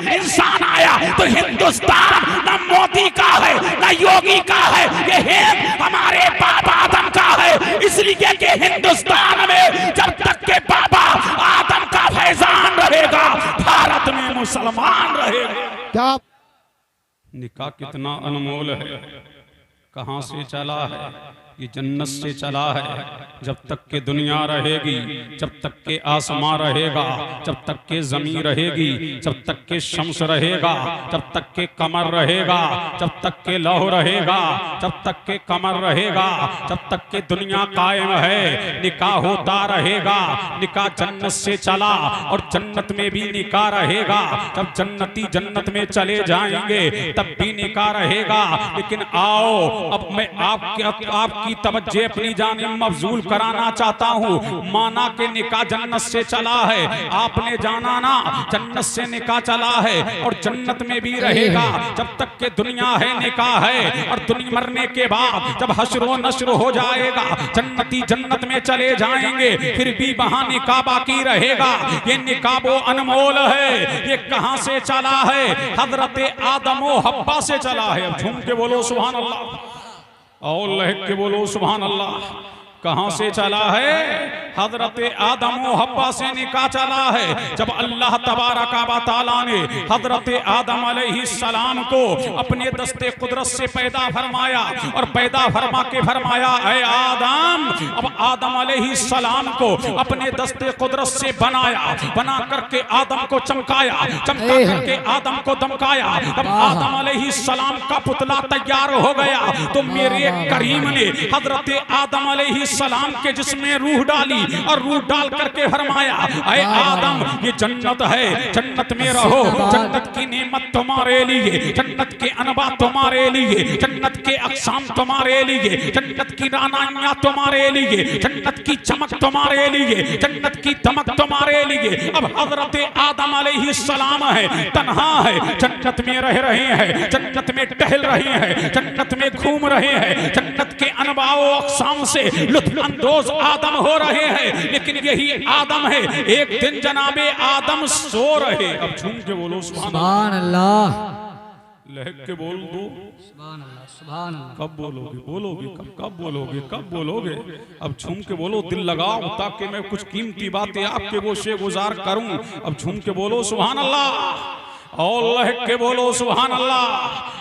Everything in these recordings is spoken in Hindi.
इंसान आया तो हिंदुस्तान न मोदी का है न योगी का है, ये हिंद हमारे बाबा आदम का है। इसलिए कि हिंदुस्तान में जब तक के बाबा आदम का फैजान रहेगा, भारत में मुसलमान रहेगा। क्या निकाह कितना अनमोल है, कहाँ से चला है? ये जन्नत से चला है। जब तक के दुनिया रहेगी, जब तक के आसमां रहेगा, जब तक के जमीन रहेगी, जब तक के शम्स रहेगा, जब तक के कमर रहेगा, जब तक के लौह रहेगा, जब तक के कमर रहेगा, जब तक के दुनिया कायम है, निकाह होता रहेगा। निकाह जन्नत से चला और जन्नत में भी निकाह रहेगा। जब जन्नती जन्नत में चले जाएंगे तब भी निकाह रहेगा। लेकिन आओ, अब मैं आपकी तवज्जो अपनी जानिब मबजूल कराना चाहता हूँ। माना के निकाह जन्नत से चला है, आपने जाना ना जन्नत से निकाह चला है और जन्नत में भी रहेगा। जब तक के दुनिया है निकाह है, और दुनिया मरने के बाद जब हश्र नश्र हो जाएगा, जन्नती जन्नत में चले जाएंगे, फिर भी वहां निकाह बाकी रहेगा। ये निकाह वो अनमोल है। ये कहां से चला है? हजरत आदम व हव्वा से चला है। अब झूम के बोलो सुभान अल्लाह और लहक के बोलो सुभान अल्लाह। कहां से चला है? हजरत आदम व हव्वा से निकाह चला है। जब अल्लाह तबारक व तआला ने हजरत आदम अलैहिस्सलाम को अपने दस्ते कुदरत से पैदा फरमाया और पैदा फरमा के फरमाया, ऐ आदम, अब आदम अलैहिस्सलाम को अपने दस्ते कुदरत से बनाया, बना करके आदम को चमकाया, चमका करके आदम को दमकाया। तब आदम अलैहिस्सलाम का पुतला तैयार हो गया तो मेरे करीम ने हजरत आदम अलैहिस्सलाम के जिस्म में रूह डाली और रूह डाल करके फरमाया, ऐ आदम, ये जन्नत है, जन्नत में रहो। जन्नत की नेमत तुम्हारे लिए, जन्नत के अनबा तुम्हारे लिए, जन्नत के अक़साम तुम्हारे लिए, जन्नत की रानाइयां तुम्हारे लिए, जन्नत की चमक तुम्हारे लिए, जन्नत की दमक तुम्हारे लिए। अब हजरत आदम अलैहिस्सलाम है, तन्हा है, जन्नत में रह रहे हैं, जन्नत में टहल रहे हैं, जन्नत में घूम रहे हैं, जन्नत के अनबा व अक़साम से लुत्फ़ अंदोज़ आदम हो रहे हैं। लेकिन यही आदम है, एक दिन जनाबे आदम सो रहे। अब झूम के बोलो सुभान अल्लाह, लहक के बोल दो सुभान अल्लाह, सुभान अल्लाह। कब बोलोगे? बोलोगे कब बोलोगे? कब बोलोगे? अब झूम के बोलो, दिल लगाओ, ताकि मैं कुछ कीमती बातें आपके वो शे गुजार करूं। अब झूम के बोलो सुभान अल्लाह और लहक के बोलो सुभान अल्लाह।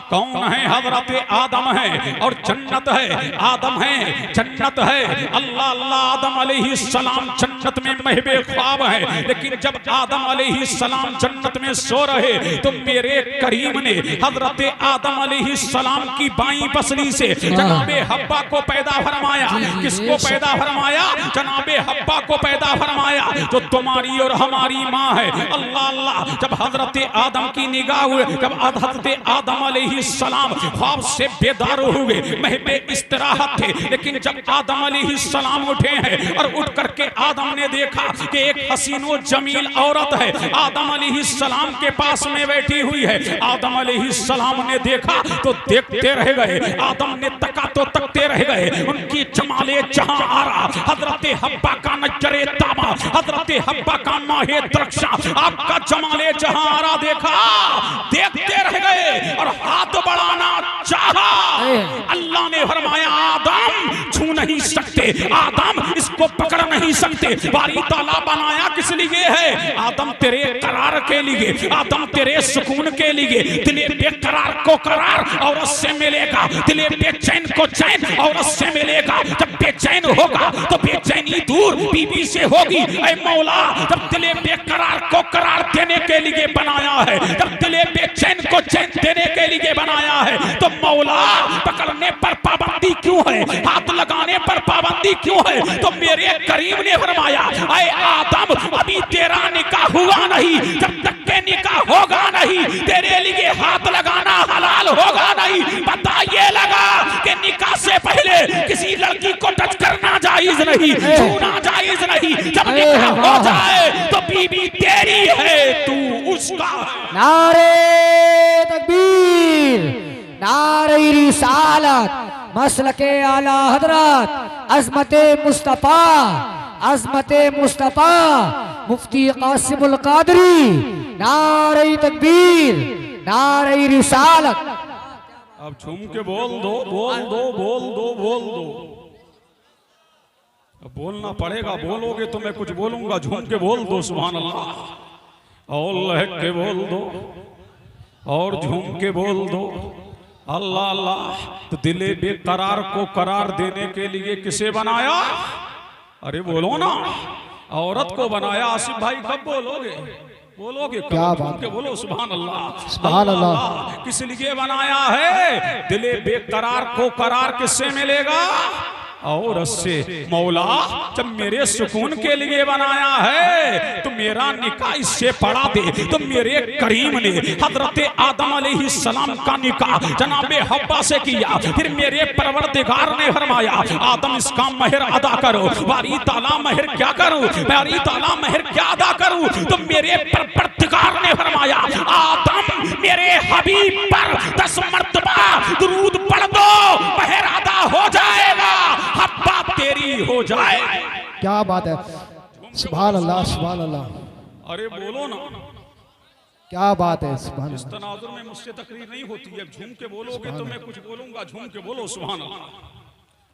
कौन है? हजरत आदम है और जन्नत है। आदम है, जन्नत है। अल्लाह अल्लाह, आदम अलैहिस्सलाम जन्नत में महबे ख्वाब है। लेकिन जब आदम अलैहिस्सलाम जन्नत में सो रहे तो मेरे करीम ने हजरत आदम अलैहिस्सलाम की बाईं पसली से जनाबे हव्वा को पैदा फरमाया। किसको पैदा फरमाया? जनाबे हव्वा को पैदा फरमाया, जो तुम्हारी और हमारी माँ है। अल्लाह अल्लाह, जब हजरत आदम की निगाह हुए, जब हजरत आदम अलैहिस्सलाम ख्वाब से बेदार हुए, महबे इस्तराहत थे। लेकिन जब आदम अलैहिस्सलाम उठे हैं और उठ करके आदम ने देखा कि एक हसीनो जमील औरत है आदम अलैहिस्सलाम के पास में बैठी हुई है। आदम अलैहिस्सलाम ने देखा तो देखते रह गए, आदम ने तका तो तकते रह गए। उनकी जमाले जहां आ रहा, हजरत हव्वा का नजरे तामा, हजरत हव्वा का माहे दरख्शा, आपका जमाले जहां आ रहा देखा, देखते रह गए और हाथ बढ़ाना चाहा। अल्लाह ने फरमाया, आदम छू नहीं सकते, आदम इसको पकड़ नहीं सकते। बारी ताला बनाया किस लिए है? आदम तेरे करार के लिए, आदम तेरे सुकून के लिए। दिले बेकरार को करार औरत से मिलेगा, दिले बेचैन को चैन औरत से मिलेगा। जब बेचैन होगा तो बेचैनी दूर बीबी से होगी। ऐ मौला, जब दिले बेकरार को करार देने के लिए बनाया है, जब दिले बेचैन को चैन देने के लिए बनाया है, तो मौला पकड़ने पर पाबंदी क्यों है? हाथ लगाने पर पाबंदी क्यों है? तो मेरे करीम ने फरमाया, ऐ आदम, अभी तेरा निकाह हुआ नहीं, जब तक के निकाह होगा नहीं तेरे लिए हाथ लगाना हलाल होगा नहीं। पता ये लगा कि निकाह से पहले किसी लड़की को टच करना जायज नहीं, छूना जायज नहीं। जब निकाह हो जाए तो बीबी तेरी है, तू उसका। नारे तकबीर, नारे रिसालत, मसलके आला हजरत, अज़मते मुस्तफ़ा, अज़मते मुस्तफ़ा, मुफ्ती कासिमुल कादरी नारे तकबीर, नारे रिसालत। अब झूम के बोल दो, बोल दो, बोल दो, बोल दो। अब बोलना पड़ेगा, बोलोगे तो मैं कुछ बोलूंगा। झूम के बोल दो सुभान अल्लाह, और लहक के बोल दो, और झूम के बोल दो अल्लाह अल्लाह। तो दिले बेकरार को करार देने के लिए किसे बनाया? अरे बोलो ना, औरत को बनाया। आसिफ भाई कब बोलोगे? बोलोगे क्या बात के बोलो सुभान अल्लाह, सुभान अल्लाह। किस लिए बनाया है? दिले बेकरार को करार किससे मिलेगा? औरत से। मौला जब मेरे सुकून के लिए बनाया है तो मेरा निकाह इससे पढ़ा दे। तो मेरे करीम ने हजरत आदम अलैहिस्सलाम का निकाह जनाबे हव्वा से किया। फिर मेरे परवरदिगार ने फरमाया आदम इसका महर अदा करो। बारी ताला महर क्या करूं? बारी ताला महर क्या अदा करूं? तो मेरे परवरदिगार ने फरमाया आदम मेरे हबीब पर 10 मर्तबा दुरूद पढ़ दो, महर अदा हो जाएगा, हब्बा तेरी हो जाए। क्या बात है, सुभान अल्लाह, सुभान अल्लाह। अरे बोलो ना, क्या बात है, सुभान इस अल्लाह। तनाजुर में मुझसे तकरीर नहीं होती है। झूम के बोलोगे तो मैं कुछ बोलूंगा। झूम के बोलो सुभान अल्लाह।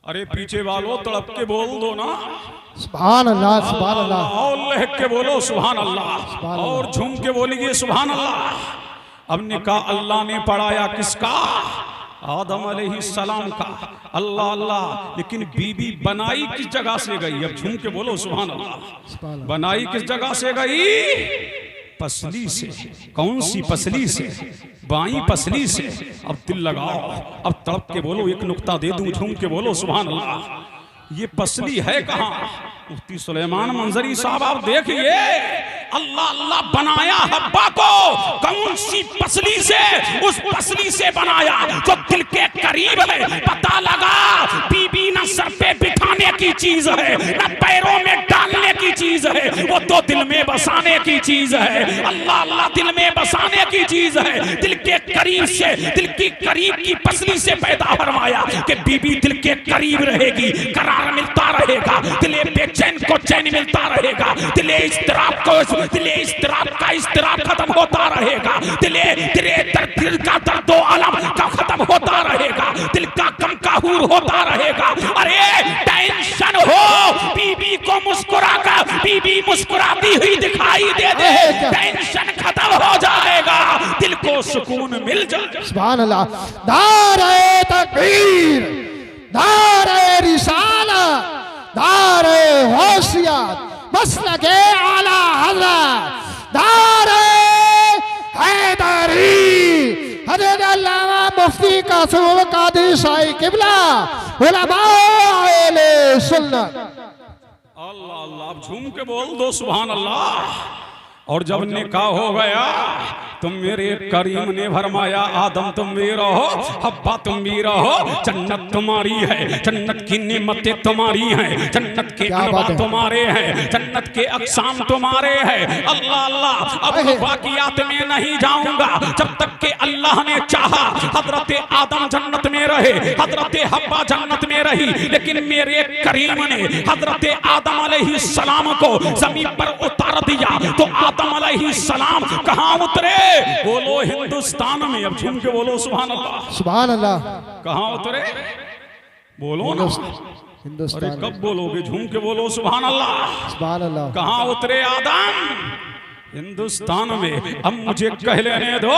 अरे पीछे वालों तड़प के बोल दो ना, सुभान अल्लाह, सुभान अल्लाह। और लहक के बोलो सुभान अल्लाह, और झूम के बोलिए सुभान अल्लाह। अब निकाह अल्लाह ने पढ़ाया किसका? आदम अलैहिस्सलाम का। अल्लाह अल्लाह। लेकिन बीबी बनाई किस जगह से गई? अब झूम के बोलो सुभान अल्लाह। बनाई किस जगह से गई? पसली से। कौन सी पसली से? बाई पसली से। अब दिल लगाओ, अब तड़प के बोलो, एक नुक्ता दे दूं, झूम के बोलो सुभान अल्लाह। ये पसली है कहां? मुफ्ती सुलेमान मंजरी साहब आप देखिए, अल्लाह अल्लाह बनाया हब्बा को कौन सी पसली से? उस पसली से बनाया जो दिल के करीब है। पता लगा बीबी न सर पे बिठाने की चीज है, न पैरों में डालने की चीज है, वो तो दिल में बसाने की चीज है। अल्लाह अल्लाह दिल में बसाने की चीज है। दिल के करीब से, दिल की करीब की पसली से पैदा फरमाया कि बीबी दिल के करीब रहेगी, करार मिलता रहेगा, दिले बेचैन को चैन मिलता रहेगा, दिले इस्तराब को, दिले इस्तराब का इस्तराब खत्म होता रहेगा, दिले दिले दिल का दर्द व अलम का खत्म होता रहेगा, दिल का गम का हूर होता रहेगा। अरे टेंशन हो, बीबी को मुस्कुराकर बीबी मुस्कुराती हुई दिखाई दे दे, टेंशन खत्म हो जाएगा, दिल को सुकून मिल जाए। सुभान अल्लाह। नारे तकबीर, नारे रिसालत, नारे होशियात, मसलके आला हज़रत, नारे हैदरी, हज़रत अल्लामा मुफ्ती कासिम कादरी शाही किबला, उलमाए सुन्नत। अल्लाह अल्लाह। अब झूम के बोल दो सुभान अल्लाह। और जब निकाह हो गया तुम मेरे करीम ने फरमाया आदम तुम भी रहो, हब्बा तुम भी रहो, जन्नत तुम्हारी है, जन्नत की नेमतें तुम्हारी हैं, जन्नत के अनवा तुम्हारे हैं, जन्नत के अक़साम तुम्हारे हैं। अल्लाह अल्लाह। अब बाकियात में नहीं जाऊंगा जब तक कि अल्लाह ने चाहा हजरत आदम जन्नत में रहे, हजरत हब्बा जन्नत में रही, लेकिन मेरे करीम ने हजरत आदम अलैहिस्सलाम को जमीन पर उतार दिया। तो आदम अलैहिस्सलाम कहां उतरे? बोलो हिंदुस्तान में। अब झूम के बोलो सुभान अल्लाह, सुभान अल्लाह। कहां उतरे? बोलो ना। हिंदुस्तान। अरे कब बोलोगे? झूम के बोलो सुभान अल्लाह। सुभान अल्लाह। कहां उतरे आदम? हिंदुस्तान में। अब मुझे कह लेने दो,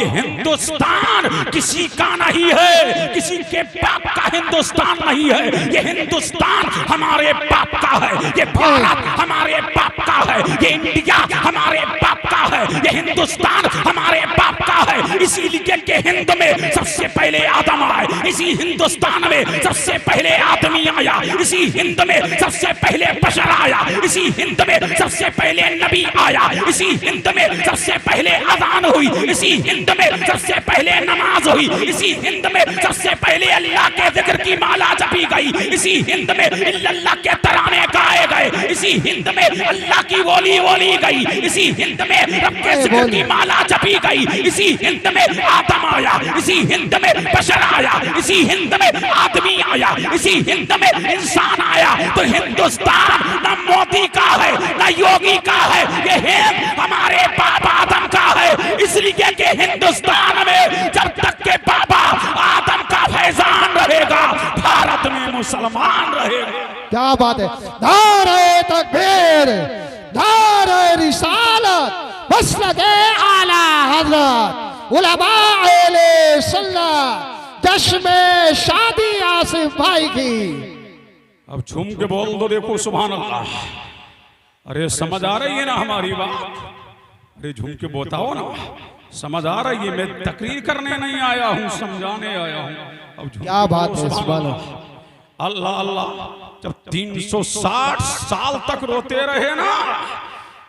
ये हिंदुस्तान किसी का नहीं है, किसी के बाप का हिंदुस्तान नहीं है, ये हिंदुस्तान हमारे बाप का है, ये भारत हमारे बाप का है, ये इंडिया हमारे बाप का है, ये हिंदुस्तान हमारे बाप का है। इसीलिए के हिंद में सबसे पहले आदम आए, इसी हिंदुस्तान में सबसे पहले आदमी आया, इसी हिंद में सबसे पहले बशर आया, इसी हिंद में सबसे पहले नबी आया, इसी हिंद में सबसे पहले अज़ान हुई, इसी हिंद में सबसे पहले नमाज हुई, इसी हिंद में सबसे पहले अल्लाह के जिक्र की माला जपी गई, इसी हिंद में अल्लाह के तराने गाए गए, इसी हिंद में अल्लाह की बोली बोली गई, इसी हिंद में रब के जिक्र की माला जपी गई, इसी हिंद में आदम आया, इसी हिंद में बशर आया, इसी हिंद में आदमी आया, इसी हिंद में इंसान आया। तो हिंदुस्तान न मौत मोती का है ना योगी का है, ये हिंद हमारे बाप आदम का है। इसलिए कि हिंदुस्तान में जब तक के बाबा आदम का फैजान रहेगा, भारत में मुसलमान रहेगा। क्या बात है। नारे तकबीर, नारे रिसालत, मसलके आला हजरत उलमाए सुन्नत, जश्न शादी आसिफ भाई की। अब झूम के बोल दो, देखो सुभान अल्लाह। अरे समझ आ रही है ना हमारी बात? अरे झूम के बताओ ना, समझ आ रही है? मैं तकरीर करने नहीं आया हूँ, समझाने आया हूँ। अब क्या बात है, सुभान अल्लाह अल्लाह। जब 360 साल तक रोते रहे ना,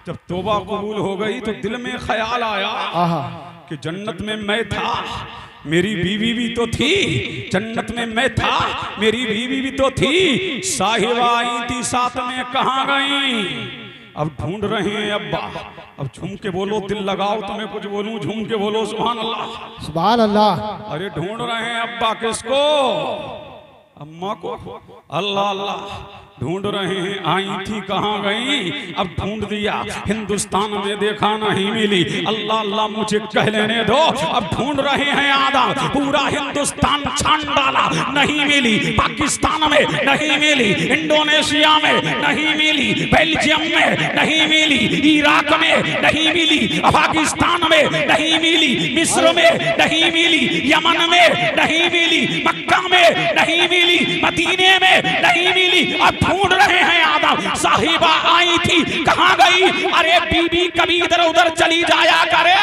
जब तौबा कबूल हो गई तो दिल में ख्याल आया कि जन्नत में मैं था, मेरी बीवी भी तो थी। जन्नत में मैं था, मेरी बीवी भी तो थी। साहिबा आई थी साथ में, कहाँ गई? अब ढूंढ रहे हैं अब्बा। अब झूम के बोलो, दिल लगाओ, तुम्हें कुछ बोलूं, झूम के बोलो सुभान अल्लाह, सुभान अल्लाह। अरे ढूंढ रहे हैं अब्बा किसको? अम्मा को। अल्लाह अल्लाह, ढूंढ रहे हैं, आई थी कहाँ गई? अब ढूंढ दिया, हिंदुस्तान में देखा नहीं मिली। अल्लाह अल्लाह, मुझे कह लेने दो। अब ढूंढ रहे हैं आदम, पूरा हिंदुस्तान छान डाला, नहीं मिली। पाकिस्तान में नहीं मिली, इंडोनेशिया में नहीं मिली, बेल्जियम में नहीं मिली, इराक में नहीं मिली, पाकिस्तान में नहीं मिली, मिस्र में नहीं मिली, यमन में नहीं मिली, मक्का में नहीं मिली, मदीने में नहीं मिली। अब ढूंढ रहे हैं आदम। साहिबा आई थी, कहाँ गई? अरे बीबी कभी इधर उधर चली जाया करे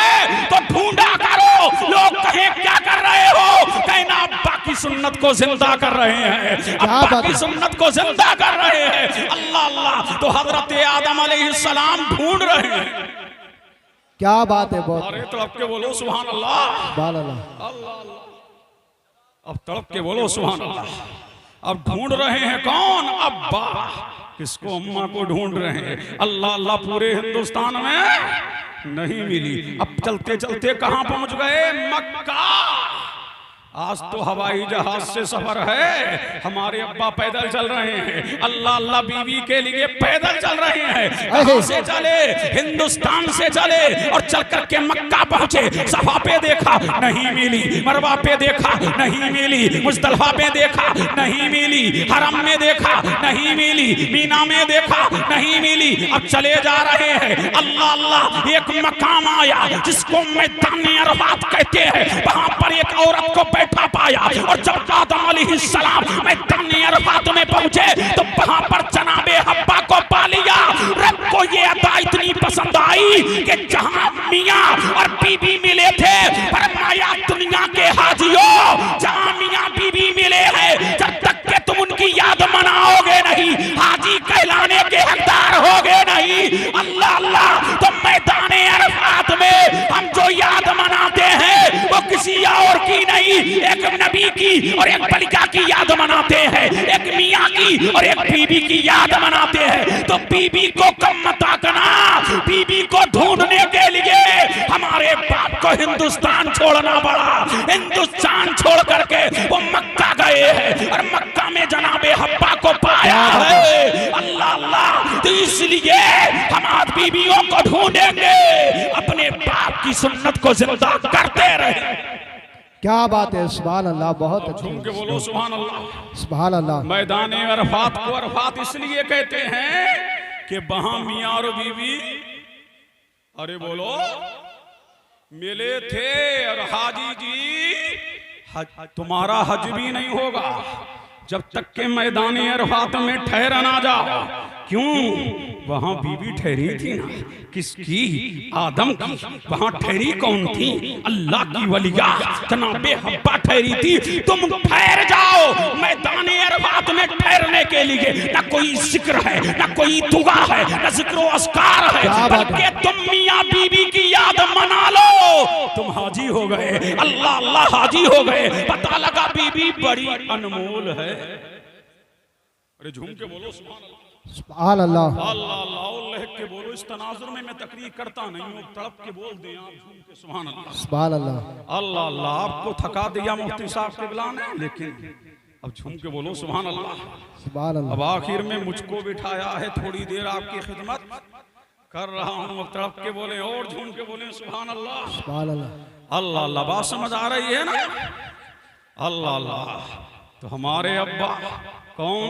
तो ढूंढा करो। लोग कहें क्या कर रहे हो? कहना अब्बा की सुन्नत को जिंदा कर रहे हैं, अब्बा की सुन्नत को जिंदा कर रहे हैं। अल्लाह अल्लाह, तो हजरत आदम अलैहिस्सलाम ढूंढ रहे हैं। क्या बात है, बहुत। अरे तड़प के बोलो सुभान अल्लाह, सुभान अल्लाह। अल्लाह। अब तड़प के बोलो सुभान अल्लाह। अब ढूंढ रहे हैं कौन? अब्बा। किसको? अम्मा को ढूंढ रहे हैं। अल्लाह अल्लाह, पूरे हिंदुस्तान में नहीं मिली। अब चलते चलते कहां पहुंच गए? मक्का। आज तो हवाई जहाज से सफर है, हमारे अब्बा पैदल चल रहे हैं। अल्लाह अल्लाह, बीवी के लिए पैदल चल रहे हैं। कहां से चले? हिंदुस्तान से चले और चल करके मक्का पहुंचे। सफा पे देखा, नहीं मिली। मरवा पे देखा, नहीं मिली। मुज़दलिफा पे देखा, नहीं मिली। हरम में देखा, नहीं मिली। मीना में देखा, नहीं मिली। अब चले जा रहे हैं। अल्लाह अल्लाह, एक मकाम आया जिसको मैदान अरफात कहते हैं। वहां पर एक औरत को बैठा पाया, और जब आदम अलैहिस्सलाम मैदान अरफात में पहुंचे तो वहां पर जनाबे हब्बा को पा लिया। रब को ये अदा इतनी पसंद आई कि जहां मियां और बीबी मिले थे, फरमाया दुनिया के हाजियों, जहां मियां बीबी मिले हैं, जब तक के तुम उनकी याद मनाओगे नहीं, हाजी कहलाने के हकदार होगे नहीं। अल्लाह अल्लाह, तो मैदान अरफात में हम जो याद मनाते हैं वो किसी और की नहीं, एक नबी की और एक बलिका की याद मनाते हैं, एक मियाँ की और एक बीबी की याद मनाते हैं। तो बीबी को कम मत आंकना, बीबी को ढूंढने के लिए हमारे बाप को हिंदुस्तान छोड़ना पड़ा। हिंदुस्तान छोड़ करके वो मक्का गए हैं और मक्का में जनाबे हब्बा को पाया है। अल्लाह अल्लाह, तो इसलिए हम आज बीबियों को ढूंढेंगे, अपने बाप की सुन्नत को जिंदा करते रहे। क्या बात है, सुभान अल्लाह, बहुत अच्छा। झूम के बोलो सुभान अल्लाह, सुभान अल्लाह। मैदान अरफात को अरफात इसलिए कहते हैं कि वहां मियां और बीवी, अरे बोलो, मिले थे। और हाजी जी, तुम्हारा हज भी नहीं होगा जब तक के मैदान अरफात में ठहर ना जाओ। क्यों? वहां बीवी ठहरी थी ना, किसकी? आदम की। वहां ठहरी कौन थी? अल्लाह की वलिया जनाबे हब्बा ठहरी थी। तुम ठहर जाओ मैदान अरफात में ठहरने के लिए। ना कोई जिक्र है, ना कोई दुआ है, ना जिक्र अस्कार है, बल्कि तुम मियां बीवी की याद मना लो, तुम हाजी हो गए। अल्लाह अल्लाह, हाजी हो गए। पता लगा बीवी बड़ी अनमोल है। अरे झूम के बोलो सुभान अल्लाह, सुभान अल्लाह। अल्लाह अल्लाह, लिख के बोलो। इस तनाजुर में मैं तकरीर करता नहीं हूँ, तड़प के बोल दें आप झूम के सुभान अल्लाह। सुभान अल्लाह। अल्लाह अल्लाह, आपको थका दिया मुफ्ती साहब के बुलाने, लेकिन अब झूम के बोलो सुभान अल्लाह। सुभान अल्लाह। अब आखिर में मुझको बिठाया है, थोड़ी देर आपकी खिदमत कर रहा हूँ। अब तड़प के बोले और झूम के बोले सुभान अल्लाह। सुभान अल्लाह। अल्लाह अल्लाह, बात समझ आ रही है ना? अल्लाह अल्लाह। तो हमारे अब्बा कौन?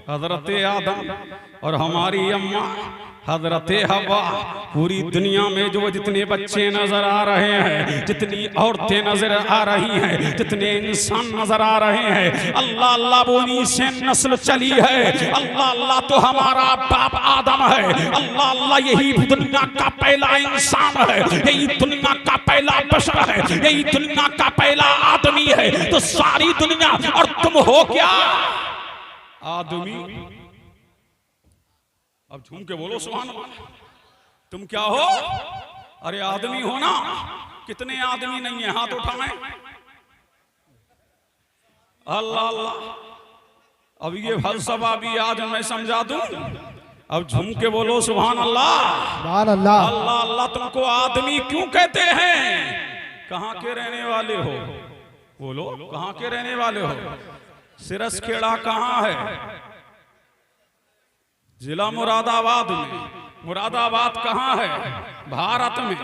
हजरत आदम, और हमारी अम्मा हजरत हवा। पूरी दुनिया में जो जितने बच्चे नजर आ रहे हैं, जितनी औरतें नजर आ रही हैं, जितने इंसान नजर आ रहे हैं, अल्लाह अल्लाह बोली से नस्ल चली है। अल्लाह अल्लाह तो हमारा बाप आदम है। अल्लाह अल्लाह यही दुनिया का पहला इंसान है, यही दुनिया का पहला बशर है, यही दुनिया का पहला आदमी है। तो सारी दुनिया और तुम हो क्या? आदमी। अब झूम के बोलो सुभान अल्लाह। तुम क्या हो? अरे आदमी हो ना। कितने आदमी नहीं है? हाथ उठाएं। अल्लाह अल्लाह। अब ये फलसफा भी आज मैं समझा दूं। अब झूम के बोलो सुभान अल्लाह। सुभान अल्लाह। अल्लाह अल्लाह। तुमको आदमी क्यों कहते हैं? कहां के रहने वाले हो? बोलो, कहां के रहने वाले हो? सिरसखेड़ा कहां है? जिला मुरादाबाद में। मुरादाबाद कहाँ है? भारत में।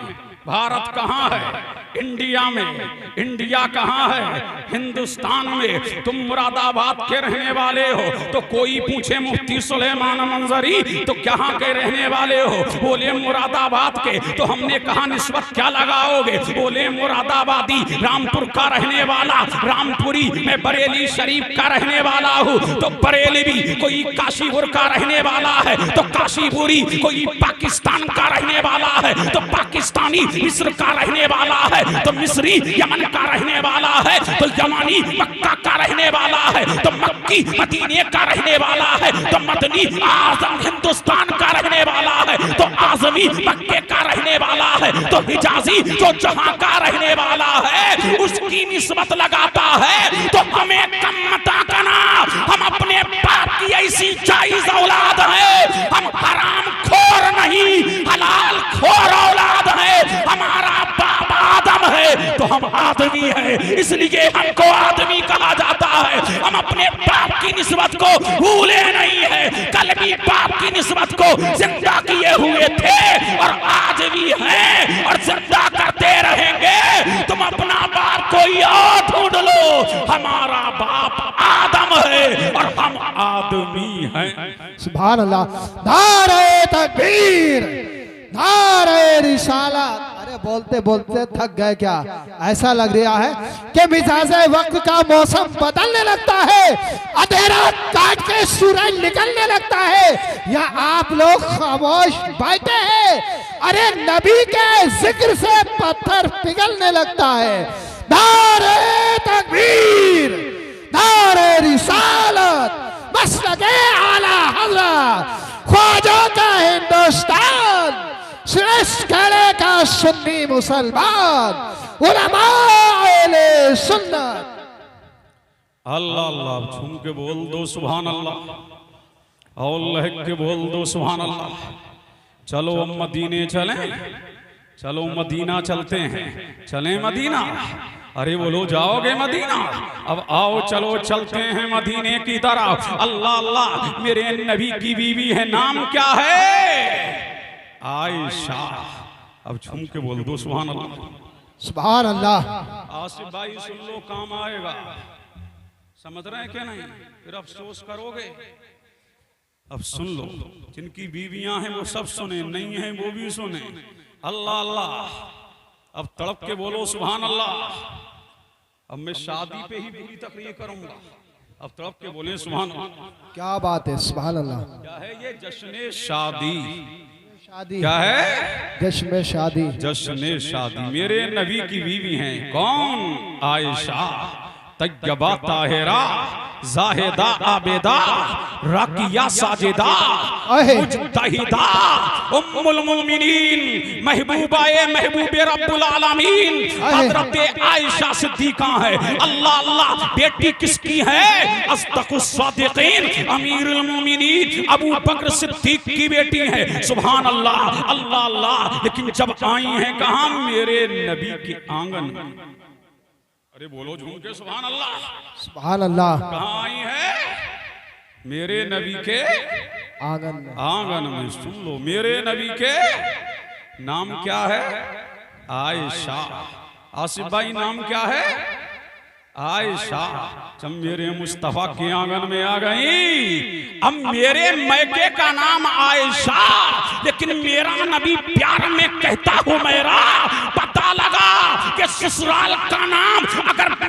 भारत कहाँ है? इंडिया में। इंडिया कहाँ है? हिंदुस्तान में। तुम मुरादाबाद के रहने वाले हो। तो कोई पूछे मुफ्ती सुलेमान मंजरी तो कहाँ के रहने वाले हो? बोले मुरादाबाद के। तो हमने कहा निस्बत क्या लगाओगे? बोले मुरादाबादी, रामपुर का रहने वाला, रामपुरी। मैं बरेली शरीफ का रहने वाला हूँ, तो बरेली भी। कोई काशीपुर का रहने वाला है, तो काशीपुरी। कोई पाकिस्तान का रहने वाला है, तो पाकिस्तानी। मिस्र का रहने वाला है, तो मिस्री। यमन का रहने वाला है, तो यमानी। मक्का का रहने वाला है, तो मक्की। मदीने का रहने वाला है, तो मदनी। आजम हिंदुस्तान का रहने वाला है, तो आजमी। मक्के का रहने वाला है, तो हिजाजी। जो जहां का रहने वाला है उसकी निस्बत लगाता है। तो हमें कम मत आना। हम अपने बाप की ऐसी जायज औलाद है। हम हराम खोर नहीं, हलाल खोर औलाद है। हमारा बाप आदम है, तो हम आदमी है, इसलिए हमको आदमी कहा जाता है। हम अपने बाप की निस्बत को भूले नहीं है। कल भी बाप की निस्बत को जिंदा किए हुए थे और आज भी हैं और जिंदा करते रहेंगे। तुम अपना बाप कोई और ढूंढ लो। हमारा बाप आदम है और हम आदमी हैं। सुभान अल्लाह। नारे तकबीर, नारे रिसालत। अरे बोलते बोलते थक गए क्या? ऐसा लग रहा है कि मिजाजे वक्त का मौसम बदलने लगता है, अंधेरा काट के सूरज निकलने लगता है, या आप लोग खामोश बैठे हैं? अरे नबी के जिक्र से पत्थर पिघलने लगता है। नारे तकबीर, नारे रिसालत, मसलके आला हज़रत, ख्वाजों का हिंदुस्तान, सिरसखेड़े का सुन्नी मुसलमान, उलमाए सुन्नत। अल्लाह अल्लाह। झूम के बोल दो सुभान अल्लाह, और लहक के बोल दो सुभान अल्लाह। चलो अब मदीने चलें। चलो मदीना चलते हैं। चलें मदीना। अरे बोलो जाओगे मदीना? अब आओ चलो चलते हैं मदीने की तरफ। अल्लाह अल्लाह। मेरे नबी की बीवी है, नाम क्या है? आयशा। अब झूम के बोल दो सुभान अल्लाह। सुभान अल्लाह। आसिफ भाई सुन लो, काम आएगा। समझ रहे हैं क्या? नहीं फिर अफसोस करोगे। अब सुन लो, जिनकी बीवियां हैं वो सब सुने, नहीं है वो भी सुने। अल्लाह अल्लाह। अब तड़प के बोलो सुभान अल्लाह। अब मैं शादी पे ही पूरी तकरीर करूंगा। अब तड़प के बोले सुभान अल्लाह। क्या बात है? सुभान अल्लाह। क्या है ये? जश्न शादी। शादी क्या है? जश्न शादी। जश्न शादी। मेरे नबी की बीवी हैं कौन? आयशा, तय्यबा, ताहिरा, जाहिदा, आबिदा, राकिया, साजिदा, मुजतहिदा, उम्मुल मोमिनीन, महबूबाए महबूबे रब्बुल आलमीन, हजरत आयशा सिद्दीका है। अल्लाह अल्लाह। बेटी किसकी है? अस्दकुस सादिकीन, अमीरुल मोमिनीन अबू बकर सिद्दीक की बेटी है। सुभान अल्लाह। अल्लाह अल्लाह। लेकिन जब आई हैं कहां? मेरे नबी के आंगन में। अरे बोलो झूम के सुभान अल्लाह। सुभान अल्लाह। कहाँ आई है? मेरे नबी के आंगन में। आंगन में। सुन लो, मेरे नबी के नाम क्या है? आयशा। आसिफ भाई नाम क्या है? आयशा। जब मेरे मुस्तफा के आंगन में आ गई, अब मेरे मैके का नाम आयशा, लेकिन मेरा नबी प्यार में कहता हूं मेरा। पता लगा कि ससुराल का नाम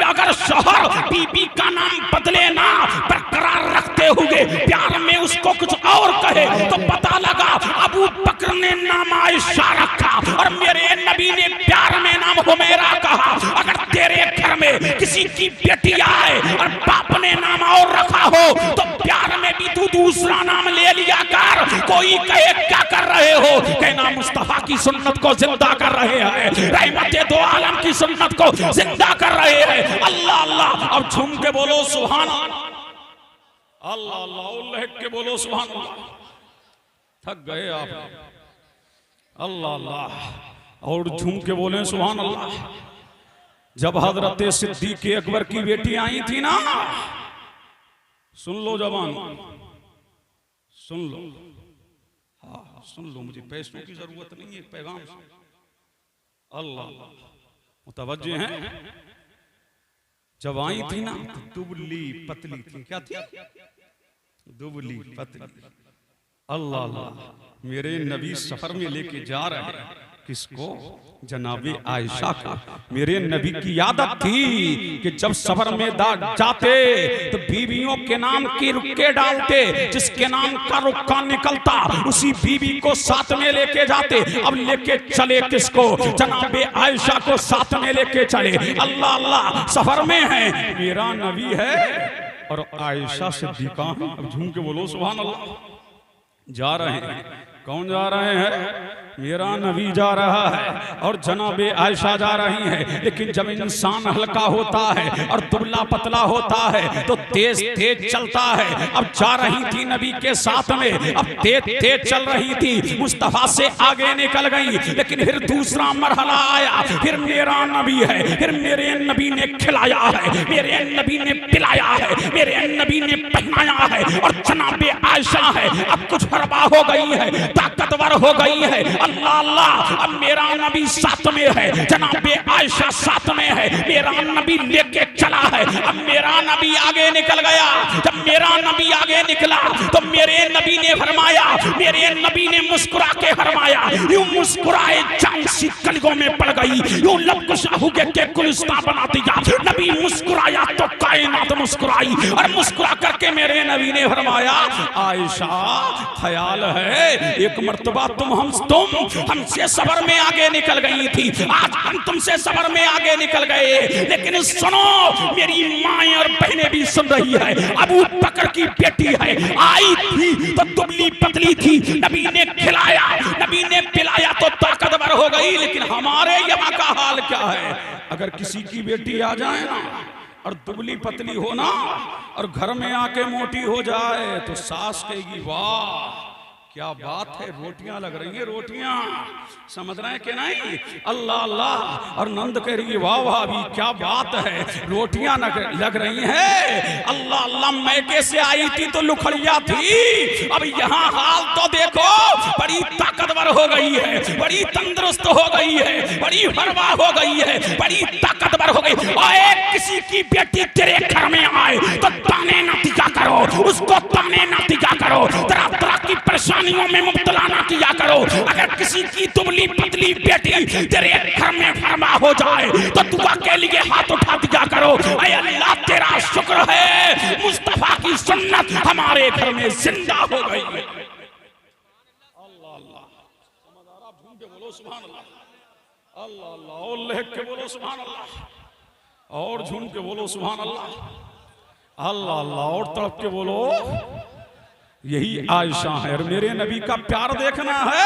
अगर शोहर बीबी का नाम बदले ना, बरकरार रखते हुए प्यार में उसको कुछ और कहे, तो पता लगा अबू बकर ने नाम आयशा रखा और मेरे नबी ने प्यार में नाम हुमैरा कहा। अगर तेरे घर में किसी की बेटी आए और बाप ने नाम और रखा हो, तो प्यार में भी तू दूसरा नाम ले लिया कर। कोई कहे क्या कर रहे हो? कहना मुस्तफा की सुन्नत को जिंदा कर रहे हैं, रहमत दो आलम की सुन्नत को जिंदा कर रहे हैं। अल्लाह अल्लाह। अब झूम के बोलो सुभान अल्लाह। अल्लाह अल्लाह। लहक के बोलो सुभान अल्लाह। थक गए आप? अल्लाह अल्लाह। और झूम के बोले सुभान अल्लाह। जब हजरत सिद्दीक अकबर की बेटी आई थी ना, सुन लो जवान, सुन लो, हाँ सुन लो, मुझे पैसों की जरूरत नहीं है, पैगाम से। अल्लाह मुतवज्जे हैं। जब आई थी ना, दुबली पतली थी। क्या थी? दुबली पतली। अल्लाह अल्लाह। मेरे नबी सफर में लेके जा रहे हैं किसको? जनाबे आयशा को। मेरे नबी की आदत थी कि जब सफर में जाते तो बीवियों के नाम की रुक्के डालते, जिसके नाम का रुक्का निकलता उसी बीवी को साथ में लेके जाते। अब लेके चले किसको? जनाबे आयशा को साथ में लेके चले। अल्लाह अल्लाह। सफर में है, मेरा नबी है और आयशा सिद्दीका। अब झूम के बोलो सुभान अल्लाह। जा रहे हैं। कौन जा रहे हैं? मेरा नबी जा रहा है और जनाबे आयशा जा रही है। लेकिन जब इंसान हल्का होता है और दुबला पतला होता है तो तेज तेज चलता है। अब जा रही थी नबी के साथ में, अब तेज तेज चल रही थी, मुस्तफा से आगे निकल गई। लेकिन फिर दूसरा मरहला आया, फिर मेरा नबी है, फिर मेरे नबी ने खिलाया है, मेरे नबी ने पिलाया है, मेरे नबी ने पहनाया है और जनाबे आयशा है अब कुछ परवाह हो गई है, ताकतवर हो गई है। अल्लाह अल्लाह। अब मेरा नबी साथ में है, जनाबे आयशा साथ में है, मेरा नबी लेके चला है। अब मेरा नबी आगे निकल गया। जब मेरा नबी आगे निकला तो मेरे नबी ने फरमाया, मेरे नबी ने मुस्कुरा के फरमाया, यूं मुस्कुराए जान सी कलगों में पड़ गई, यूं लब कुशाहू के गुलिस्तां बना दिया। नबी मुस्कुराया तो कायनात मुस्कुराई और मुस्कुरा करके मेरे नबी ने फरमाया, आयशा ख्याल है एक मर्तबा तुम हमसे सफर में आगे निकल गई थी, आज हम तुमसे सफर में आगे निकल गए। लेकिन सुनो, मेरी माँ और बहनें भी सुन रही है। अबू बकर की बेटी है, आई थी तो दुबली पतली थी, नबी ने खिलाया, नबी ने पिलाया तो ताकतवर हो गई। लेकिन हमारे यहाँ का हाल क्या है? अगर किसी की बेटी आ जाए ना और दुबली पतली हो ना और घर में आके मोटी हो जाए तो सास कहेगी वाह क्या बात है, रोटियां लग रही हैं, रोटियां। समझ रहे हैं कि नहीं? अल्लाह अल्लाह। और नंद कह रही है वाह वाह भी क्या बात है, रोटियां लग रही हैं। अल्लाह अल्लाह। मैके से आई थी तो लुखड़िया थी, अब यहाँ हाल तो देखो, बड़ी ताकतवर हो गई है, बड़ी तंदुरुस्त हो गई है, बड़ी फरवा हो गई है, बड़ी ताकतवर हो गई। और किसी की बेटी तेरे घर में आए तो ताने ना दिया करो, उसको ताने ना दिया करो, तरह तरह की परेशानी में मुब्तला ना किया करो। अगर किसी की दुबली पतली बेटी तेरे घर में फरमा हो जाए तो दुआ के लिए हाथ उठा दिया करो। ऐ अल्लाह तेरा शुक्र है मुस्तफा की सुन्नत हमारे घर में जिंदा हो गई है। अल्लाह अल्लाह। समझ आ रहा? झूम के बोलो सुभान अल्लाह। अल्लाह अल्लाह। और लहक के बोलो सुभान अल्लाह। और झूम के बोलो सुभान अल्लाह। अल्लाह अल्लाह। और तड़प के बोलो यही आयशा है। और मेरे नबी का प्यार देखना है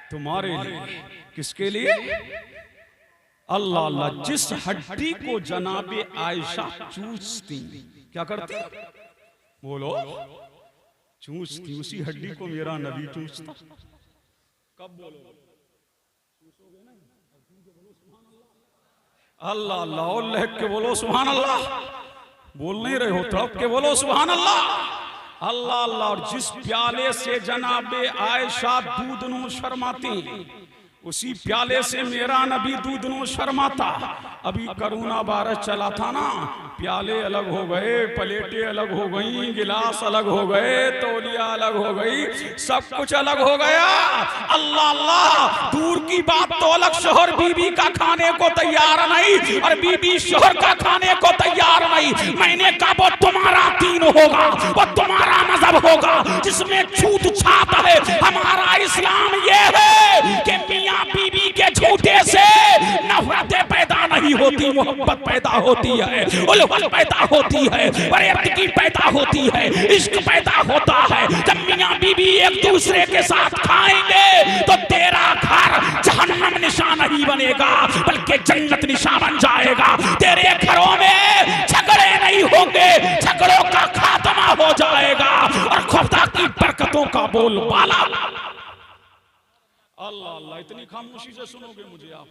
तुम्हारे लिए। किसके लिए? अल्लाह अल्लाह। जिस हड्डी को जनाबे आयशा चूसती, क्या करती? बोलो चूसती, उसी हड्डी को मेरा नबी चूसता। कब बोलो? अल्लाह अल्लाह और लहक के बोलो सुभान अल्लाह। बोल नहीं रहे हो तड़प के बोलो सुभान अल्लाह। अल्लाह अल्लाह। और जिस प्याले से जनाबे आयशा दूध नो शर्माती, उसी प्याले से मेरा नबी दूध नो शर्माता। अभी करोना वायरस चला था ना, प्याले अलग हो गए, प्लेटें अलग हो गई, गिलास अलग हो गए, तौलिया अलग हो गई, सब कुछ अलग हो गया। अल्लाह अल्लाह। दूर की बात तो अलग, शोहर बीबी का खाने को तैयार नहीं और बीबी शोहर का खाने को तैयार नहीं। मैंने कहा वो तुम्हारा दीन होगा, वो तुम्हारा मजहब होगा जिसमें छूत छात है। हमारा इस्लाम ये है कि मियां बीबी के झूठे से नफरतें पैदा नहीं होती, मोहब्बत पैदा होती है, उल्फत पैदा होती है, बरेअदगी पैदा होती है, इश्क पैदा होता है। जब मियां बीबी एक दूसरे के साथ खाएंगे तो तेरा घर जहन्नम निशा नहीं बनेगा बल्कि जन्नत निशा बन जाएगा। तेरे घरों में झगड़े नहीं होंगे, झगड़ों का खात्मा हो जाएगा और खुदा की बरकतों का बोलबाला। अल्लाह अल्लाह। इतनी खामोशी से सुनोगे मुझे आप?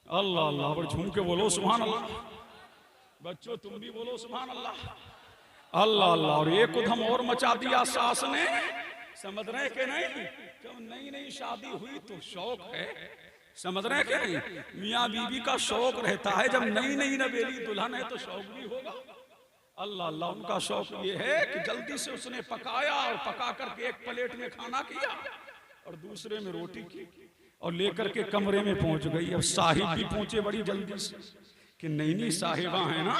अल्लाह अल्लाह। पर झूम के बोलो सुभान अल्लाह। बच्चों तुम भी बोलो सुभान अल्लाह। अल्लाह अल्लाह। और एक उधम और मचा दिया सास ने, समझ रहे कि नहीं? जब नई नई शादी हुई तो शौक है, समझ रहे कि नहीं? मियाँ बीबी का शौक रहता है, जब नई नई नवेली दुल्हन है तो शौक भी होगा। अल्लाह अल्लाह। उनका शौक ये है कि जल्दी से उसने पकाया और पका करके एक प्लेट में खाना किया और दूसरे में रोटी की और लेकर के कमरे में पहुंच गई। अब साहिब भी पहुंचे बड़ी जल्दी से कि नई नई साहिबा है ना।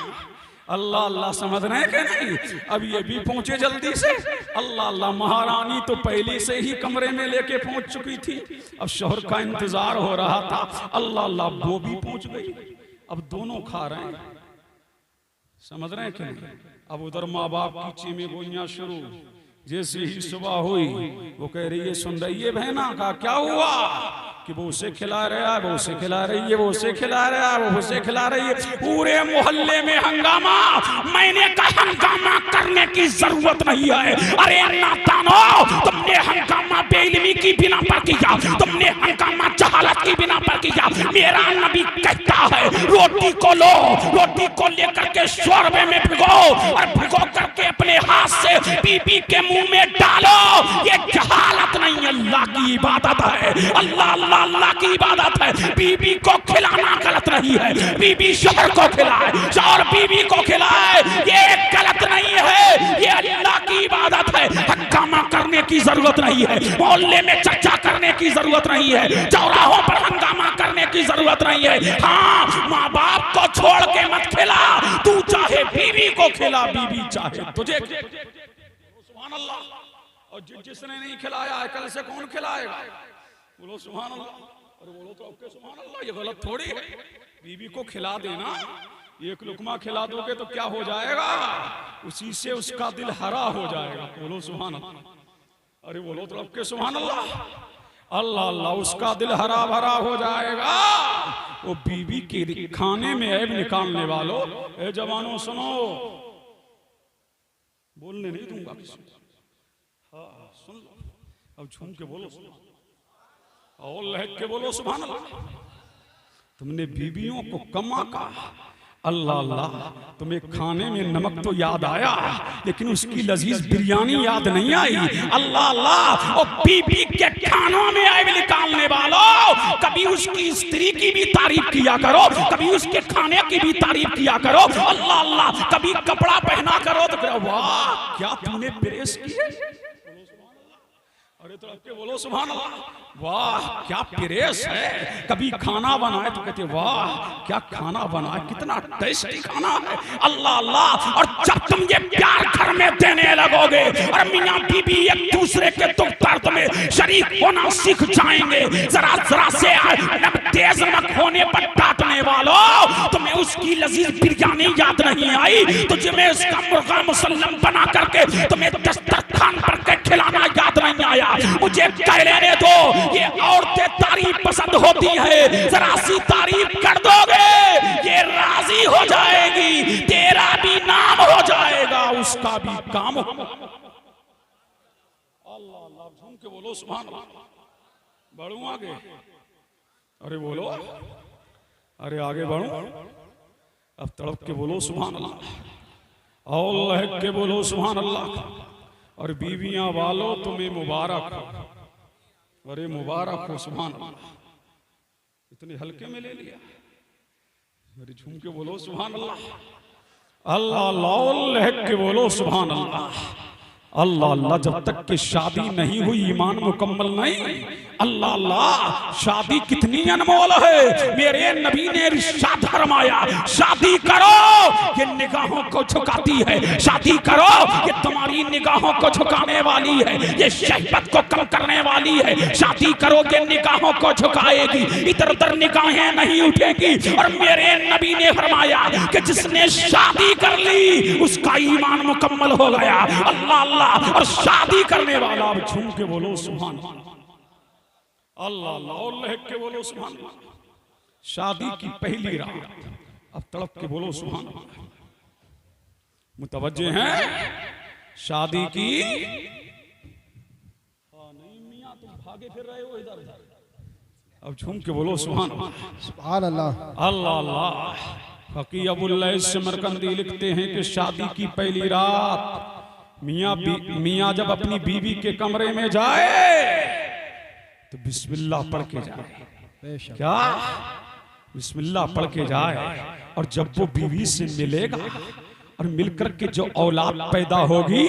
अल्लाह अल्लाह। समझ रहे हैं कि नहीं? अब ये भी पहुंचे जल्दी से। अल्लाह अल्लाह। महारानी तो पहले से ही कमरे में लेके पहुंच चुकी थी, अब शोहर का इंतजार हो रहा था। अल्लाह अल्लाह। वो भी पहुंच गई, अब दोनों खा रहे हैं, समझ रहे हैं कि नहीं? अब उधर माँ बाप की चीमी गोइयां शुरू। जैसे ही सुबह हुई वो कह रही है, सुन रही है बहना का क्या हुआ कि वो उसे खिला रहा है, वो उसे खिला रही है, वो उसे खिला रहा है, वो उसे खिला रही है। पूरे मोहल्ले में हंगामा। मैंने कहा हंगामा करने की जरूरत नहीं है। अरे नादानो, तुमने हंगामा बेइल्मी की बिना पर किया, तुमने हंगामा जहालत की बिना पर किया। मेरा नबी कहता है रोटी को लो, रोटी को लेकर के शोरबे में भिगो और भिगो करके अपने हाथ से बीबी के मुंह में डालो। ये जहालत नहीं, अल्लाह की इबादत है। अल्लाह अल्लाह अल्लाह की इबादत है। बीबी को खिलाना गलत नहीं है, बीबी शोहर को खिलाए, शोहर बीबी को खिलाए, ये गलत नहीं है, ये अल्लाह की इबादत है। हंगामा करने की जरूरत नहीं है, मोहल्ले में चर्चा करने की जरूरत नहीं है, चौराहों पर हंगामा करने की जरूरत नहीं है। हाँ, माँ बाप को छोड़ के मत खिला, तू चाहे बीबी को खिला, बीबी चाहे तुझे। सुभान अल्लाह। और जिसने नहीं खिलाया है कल से कौन खिलाएगा? बोलो सुभान अल्लाह। और बोलो तो आपके सुभान अल्लाह। ये गलत थोड़ी है, बीबी को खिला देना। एक लुकमा खिला दोगे तो क्या हो जाएगा? उसी से उसका दिल हरा हो जाएगा। बोलो सुभान अल्लाह। अरे बोलो तो आपके सुभान अल्लाह। अल्लाह अल्लाह। उसका दिल हरा भरा हो जाएगा। वो बीबी के खाने में ऐब निकालने वालों, ए जवानों सुनो, बोलने नहीं दूंगा किसी को। हाँ सुन लो, अब झूम के बोलो और लहक के बोलो सुभान अल्लाह। तुमने बीबियों को कमा कहा, अल्लाह अल्लाह। तुम्हें खाने में नमक तो याद आया लेकिन उसकी लजीज बिरयानी याद नहीं आई। अल्लाह अल्लाह। और बीबी के खानों में ऐब निकालने वालों, कभी उसकी स्त्री की भी तारीफ किया करो, कभी उसके खाने की भी तारीफ किया करो। अल्लाह अल्लाह। कभी कपड़ा पहना करो तो करो वाह क्या तूने प्रेस किए। अरे तो आपके बोलो सुभान अल्लाह। वाह क्या प्रेस है। कभी खाना बनाए तो कहते वाह क्या खाना बनाए, कितना टेस्टी खाना है। अल्लाह अल्लाह। और जब तुम ये प्यार घर में देने लगोगे और मियां बीबी एक दूसरे के दुख दर्द में शरीक होना सीख जाएंगे, जरा जरा से तेज नमक होने पर डांटने वालों, तुम्हें उसकी लजीज बिरयानी याद नहीं आई, तुझे में उसका मुर्गा मुसल्लम बना करके तुम्हें दस्तरखान पर के खिलाना याद नहीं आया। मुझे कह लेने दो, ये औरतें तारीफ पसंद होती है, जरा सी तारीफ कर दोगे ये राजी हो जाएगी, तेरा भी नाम हो जाएगा, उसका भी काम हो। अल्लाह अल्लाह। झूम के बोलो सुभान अल्लाह। बढ़ू आगे। अरे बोलो अरे आगे बढ़ो, अब तड़प के बोलो सुभान अल्लाह और लहक के बोलो सुभान अल्लाह। और बीवियां वालों तुम्हें मुबारक हो, अरे मुबारक हो सुभान अल्लाह। इतने हल्के में ले लिया, अरे झूम के बोलो सुभान अल्लाह। अल्लाह अल्लाह लहक के बोलो सुभान अल्लाह। अल्लाह अल्लाह, जब तक कि शादी नहीं हुई ईमान मुकम्मल नहीं। अल्लाह अल्लाह, शादी कितनी अनमोल है। मेरे नबी ने इरशाद फरमाया, शादी करो ये निगाहों को झुकाती है, शादी करो ये तुम्हारी निगाहों को झुकाने वाली है, ये शहवत को कम करने वाली है। शादी करो ये निगाहों को झुकाएगी, इधर उधर निगाहें नहीं उठेगी। और मेरे नबी ने फरमाया कि जिसने शादी कर ली उसका ईमान मुकम्मल हो गया। अल्लाह अल्लाह, और शादी करने वाला, अब झूम के बोलो सुभान अल्लाह अल्लाह और लहक के बोलो सुभान अल्लाह। शादी की पहली रात, अब तड़प के बोलो सुभान अल्लाह। मुतवज्जे हैं शादी की, नहीं मियां तुम भागे फिर रहे हो इधर उधर, अब झूम के बोलो सुभान अल्लाह। सुभान अल्लाह। अल्लाह अल्लाह। फकीह अबुल समरकंदी लिखते हैं कि शादी की पहली रात मियाँ जब अपनी बीवी के कमरे में जाए तो बिस्मिल्लाह पढ़ के जाए। क्या? बिस्मिल्लाह पढ़ के जाए। और जब वो बीवी से मिलेगा और मिलकर के जो औलाद पैदा होगी,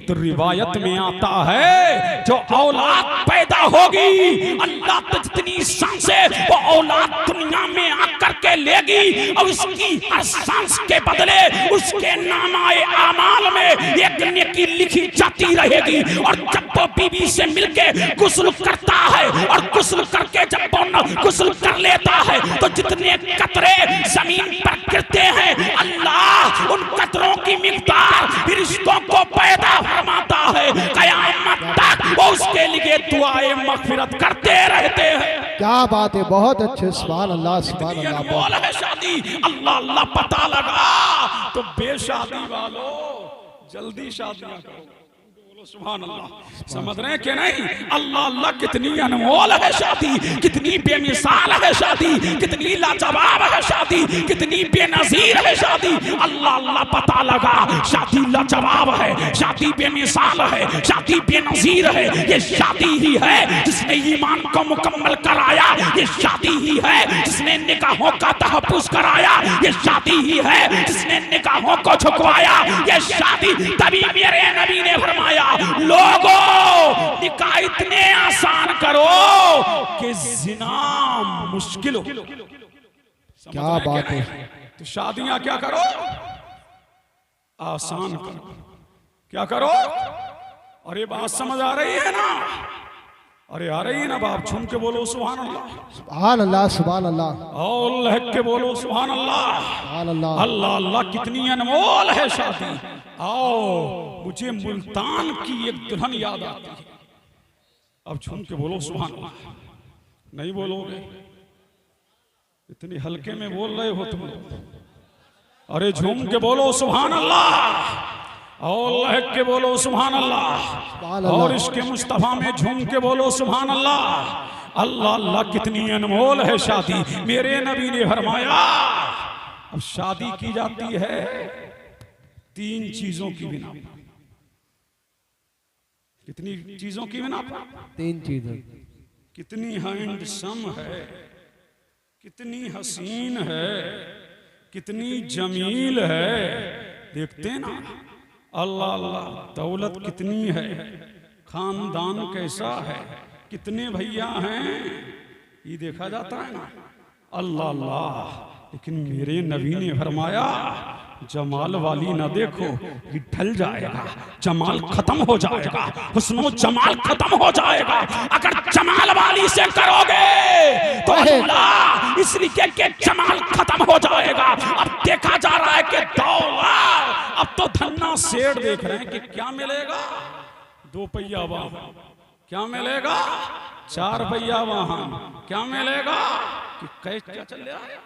तो रिवायत में आता है जो औलाद पैदा होगी अल्लाह तो जितनी सांस है वो औलाद दुनिया में आकर के लेगी, और उसकी हर सांस के बदले उसके नामाए आमाल में एक नेकी लिखी जाती रहेगी। और जब वो बीवी से मिलके गुस्ल करता है और गुस्ल करके जब वो गुस्ल कर लेता है तो जितने कतरे जमीन पर गिरते हैं अल्लाह उन कतरों की मिकदार फरिश्तों को पैदा फरमाता है। कयामत तक वो उसके लिए दुआए मगफिरत करते रहते हैं। क्या बात है, बहुत अच्छे। सुभान अल्लाह सुभान अल्लाह। बोल है शादी, अल्लाह अल्लाह पता लगा तो बेशादी वालों जल्दी शादियां करो, बोलो सुभान अल्लाह। समझ रहे हैं कि नहीं? अल्लाह अल्लाह, कितनी अनमोल है शादी, कितनी बेमिसाल है शादी, कितनी लाजवाब है शादी, कितनी बेनजीर है शादी। अल्लाह अल्लाह पता लगा शादी लाजवाब है, शादी बेमिसाल है, शादी बेनजीर है। ये शादी ही है जिसने ईमान को मुकम्मल कराया, ये शादी ही है जिसने निकाहों का तहफ्फुज़ कराया, ये शादी ही है जिसने निकाहों को झुकवाया, ये शादी। तभी मेरे नबी ने फरमाया लोगों निकाह इतने आसान करो कि जिना मुश्किल हो। क्या बात है। तो शादियां क्या करो? आसान करो। क्या करो? अरे बात समझ आ रही है ना? अरे आ रही है ना बाप? झूम के बोलो सुभान अल्लाह। सुभान अल्लाह सुभान अल्लाह। और लहक के बोलो सुभान अल्लाह। सुभान अल्लाह। अल्लाह अल्लाह, कितनी अनमोल है शादी। आओ, मुझे मुल्तान की एक दुल्हन याद आती है। अब झूम के बोलो सुभान अल्लाह। नहीं बोलोगे? इतनी हल्के में बोल रहे हो तुम लोग। अरे झूम के बोलो सुभान अल्लाह और लहक के बोलो सुभान अल्लाह और इसके मुस्तफा में झूम के बोलो सुभान अल्लाह। अल्लाह अल्लाह, कितनी अनमोल है शादी। मेरे नबी ने फरमाया अब शादी की जाती है तीन चीजों की बिना। कितनी चीजों की बिना? तीन चीजें। कितनी हैंडसम है, कितनी हसीन है, कितनी जमील है। देखते ना? अल्लाह अल्लाह, दौलत कितनी है, खानदान कैसा है, कितने भैया हैं, ये देखा जाता है ना? अल्लाह अल्लाह। लेकिन मेरे नबी ने फरमाया जमाल वाली ना देखो, ये ढल जाएगा, जमाल खत्म हो जाएगा, हुस्नो जमाल खत्म हो जाएगा। अगर जमाल वाली से करोगे तो अल्लाह इसलिए के जमाल खत्म हो जाएगा। अब देखा जा रहा है कि दौलत, अब तो धन्ना सेठ देख रहे हैं कि क्या मिलेगा? 2 पहिया वाहन क्या मिलेगा? 4 पहिया वाहन क्या मिलेगा? कि कैश क्या चल रहा है?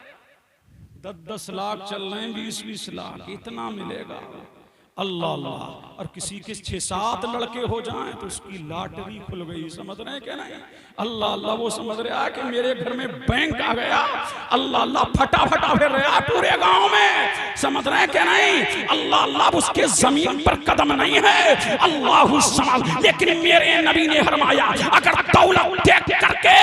10-10 लाख चल रहे हैं, 20-20 लाख, इतना मिलेगा। अल्लाह अल्लाह, और किसी के 6-7 लड़के हो जाएं तो उसकी लॉटरी खुल गई, समझ रहे हैं क्या नहीं? अल्लाह अल्लाह, वो समझ रहा है कि मेरे घर में बैंक आ गया। अल्लाह अल्लाह, फटा फिर रहा है पूरे गांव में, समझ रहे हैं क्या नहीं? अल्लाह अल्लाह, उसके जमीन पर कदम नहीं है। अल्लाह समझ, लेकिन मेरे नबी ने फरमाया अगर दौलत देख करके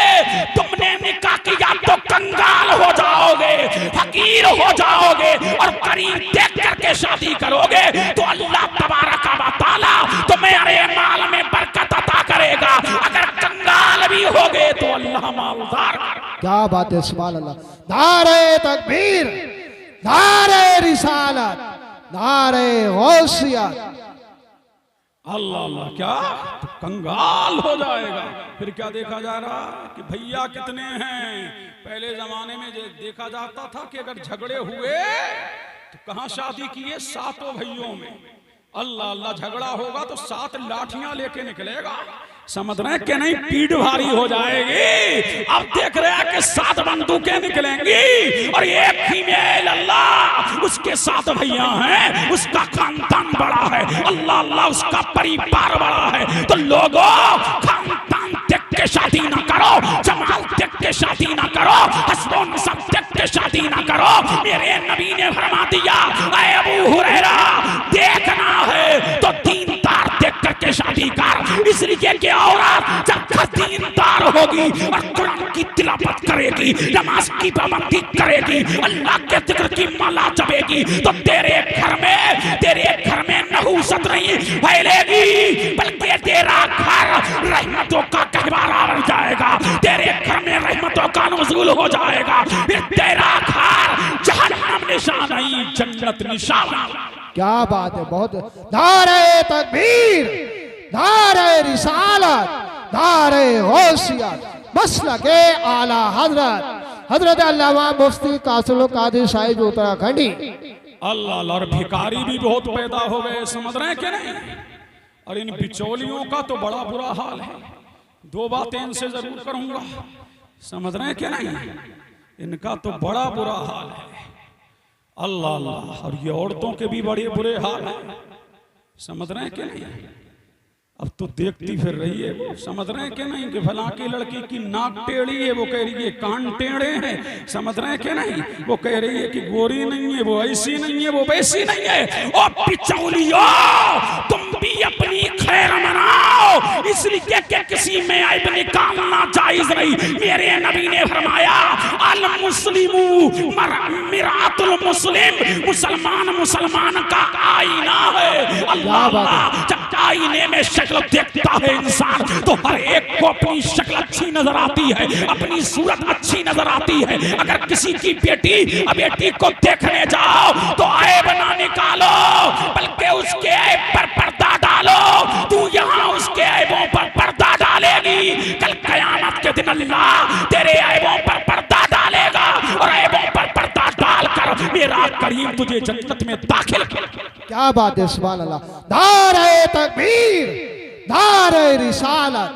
तुमने निकाह किया तो कंगाल हो जाओगे, फकीर हो जाओगे, और गरीब देख करके शादी करोगे तो अल्लाह तबारक व तआला तुम्हारे माल में बरकत अता करेगा। अगर कंगाल भी होगे तो अल्लाह मालदार। क्या बात है, सुभान अल्लाह। नारे तकबीर, नारे रिसालत, नारे गौसियत। अल्लाह अल्लाह, क्या तो कंगाल हो जाएगा। फिर क्या देखा जा रहा कि भैया कितने हैं? पहले जमाने में देखा जाता था कि अगर झगड़े हुए तो कहां शादी किए? 7 भैयों में। अल्लाह अल्लाह, झगड़ा होगा तो 7 लाठियां लेके निकलेगा, समझ रहे हैं कि नहीं? पीठ भारी हो जाएगी। अब देख रहे हैं कि 7 बंदूकें निकलेंगी और एक फीमेल, अल्लाह उसके 7 भैया हैं, उसका खानदान बड़ा है, अल्लाह अल्लाह उसका परिवार बड़ा है। तो लोगों, खानदान देख के शादी ना करो, जमाल देख के शादी ना करो, हस्बो नसब देख के शादी ना करो। मेरे नबी ने फरमा दिया, ऐ अबू हुरैरा, देखना है तो दीनदार देख करके शादी कर। इसलिए कि औरत जब दीनदार होगी और कुरान की तिलावत करेगी, नमाज की पाबंदी करेगी, अल्लाह के जिक्र की माला जपेगी, तो तेरे घर में नहूसत नहीं फैलेगी, बल्कि तेरा घर रहमतों का गहवारा बन जाएगा। तेरे घर में रहमतों का नुज़ूल हो जाएगा। फिर तेरा घर जहन्नम निशान नहीं, जन्नत निशान। क्या बात है, बहुत। नारे तकबीर, नारे रिसालत, नारे गौसियत, मसलके आला हजरत अल्लामा मुफ्ती कासिम कादिर साहिब उत्तराखंडी। अल्लाह अल्लाह, और भिखारी भी बहुत पैदा हो गए, समझ रहे हैं क्या नहीं? और इन बिचौलियों का तो बड़ा बुरा हाल है। 2 बातें इनसे जरूर करूंगा, समझ रहे हैं क्या नहीं? इनका तो बड़ा बुरा हाल है। अल्लाह अल्लाह, और ये औरतों के भी बड़े बुरे हाल हैं, समझ रहे हैं क्या नहीं? अब तो देखती फिर रही है वो, समझ रहे हैं क्या नहीं? कि फलां की लड़की की नाक टेढ़ी है, वो कह रही है कान टेढ़े हैं, समझ रहे हैं क्या नहीं? वो कह रही है कि गोरी नहीं है, वो ऐसी नहीं है, वो वैसी नहीं है। और बिचौलियों, तुम भी अपनी खैर मनाओ, इसलिए कि किसी में ऐब निकालना जायज नहीं। मेरे नबी ने फरमाया, अल मुस्लिमू मिरातुल मुस्लिम, मुसलमान का आईना है। अल्लाह, जब आईने में शक्ल देखता है इंसान तो हर एक को अपनी शक्ल अच्छी नजर आती है, अपनी सूरत अच्छी नजर आती है। अगर किसी की बेटी को देखने जाओ तो ऐब ना निकालो, बल्कि उसके ऐब पर पर्दा डालो। तू यहाँ उसके ऐबों पर पर्दा डालेगी, कल कयामत के दिन अल्लाह तेरे ऐबों पर पर्दा डालेगा, और ऐबों पर पर्दा डालकर मेरा करीम तुझे जन्नत में दाखिल करेगा। क्या बात है, सुभान अल्लाह। नारे तकबीर, नारे रिसालत,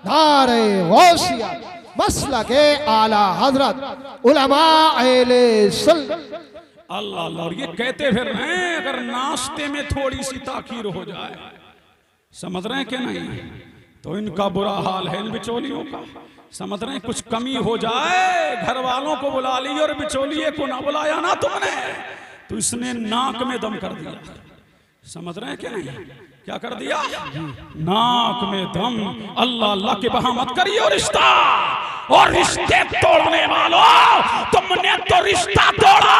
नारे गौसियत, मसलके आला हजरत उलमा अहले सुन्नत। अल्लाह अल्लाह, और ये कहते फिर हैं अगर नाश्ते में थोड़ी सी ताखीर हो जाए, समझ रहे हैं क्या नहीं? तो इनका बुरा हाल है, इन बिचौलियों का, समझ रहे हैं? कुछ कमी हो जाए, घर वालों को बुला ली और बिचौलिए को ना बुलाया ना तुमने, तो इसने नाक में दम कर दिया, समझ रहे हैं क्या नहीं? क्या कर दिया? नाक में दम। अल्लाह अल्लाह के बहा मत करिए रिश्ता, और रिश्ते तोड़ने वालों, तुमने तो रिश्ता तोड़ा।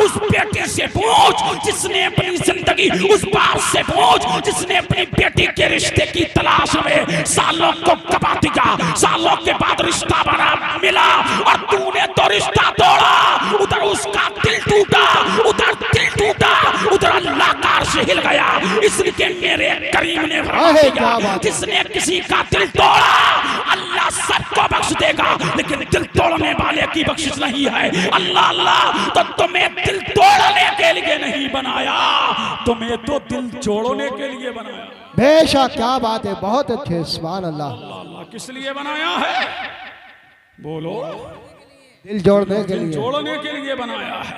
उस बेटे से पूछ जिसने अपनी जिंदगी, उस बाप से पूछ जिसने अपनी बेटी के रिश्ते की तलाश में सालों को कमा दिया, सालों के बाद रिश्ता बना मिला, और तूने तो रिश्ता तोड़ा। उधर उसका दिल टूटा, उधर दिल टूटा, उधर अल्लाह का अर्श हिल गया। इसलिए मेरे करीम ने फरमाया, जिसने किसी का दिल तोड़ा अल्लाह सबको बख्श देगा, लेकिन दिल तोड़ने वाले की बख्शिश नहीं है। अल्लाह अल्लाह, तो तुम्हें दिल तोड़ने के लिए नहीं बनाया, तुम्हें तो दिल जोड़ने के लिए बनाया। बेशक, क्या बात है, बहुत अच्छे, सुभान अल्लाह। अल्लाह अल्लाह, किस लिए बनाया है? बोलो। दिल जोड़ने के लिए, जोड़ने के लिए बनाया है।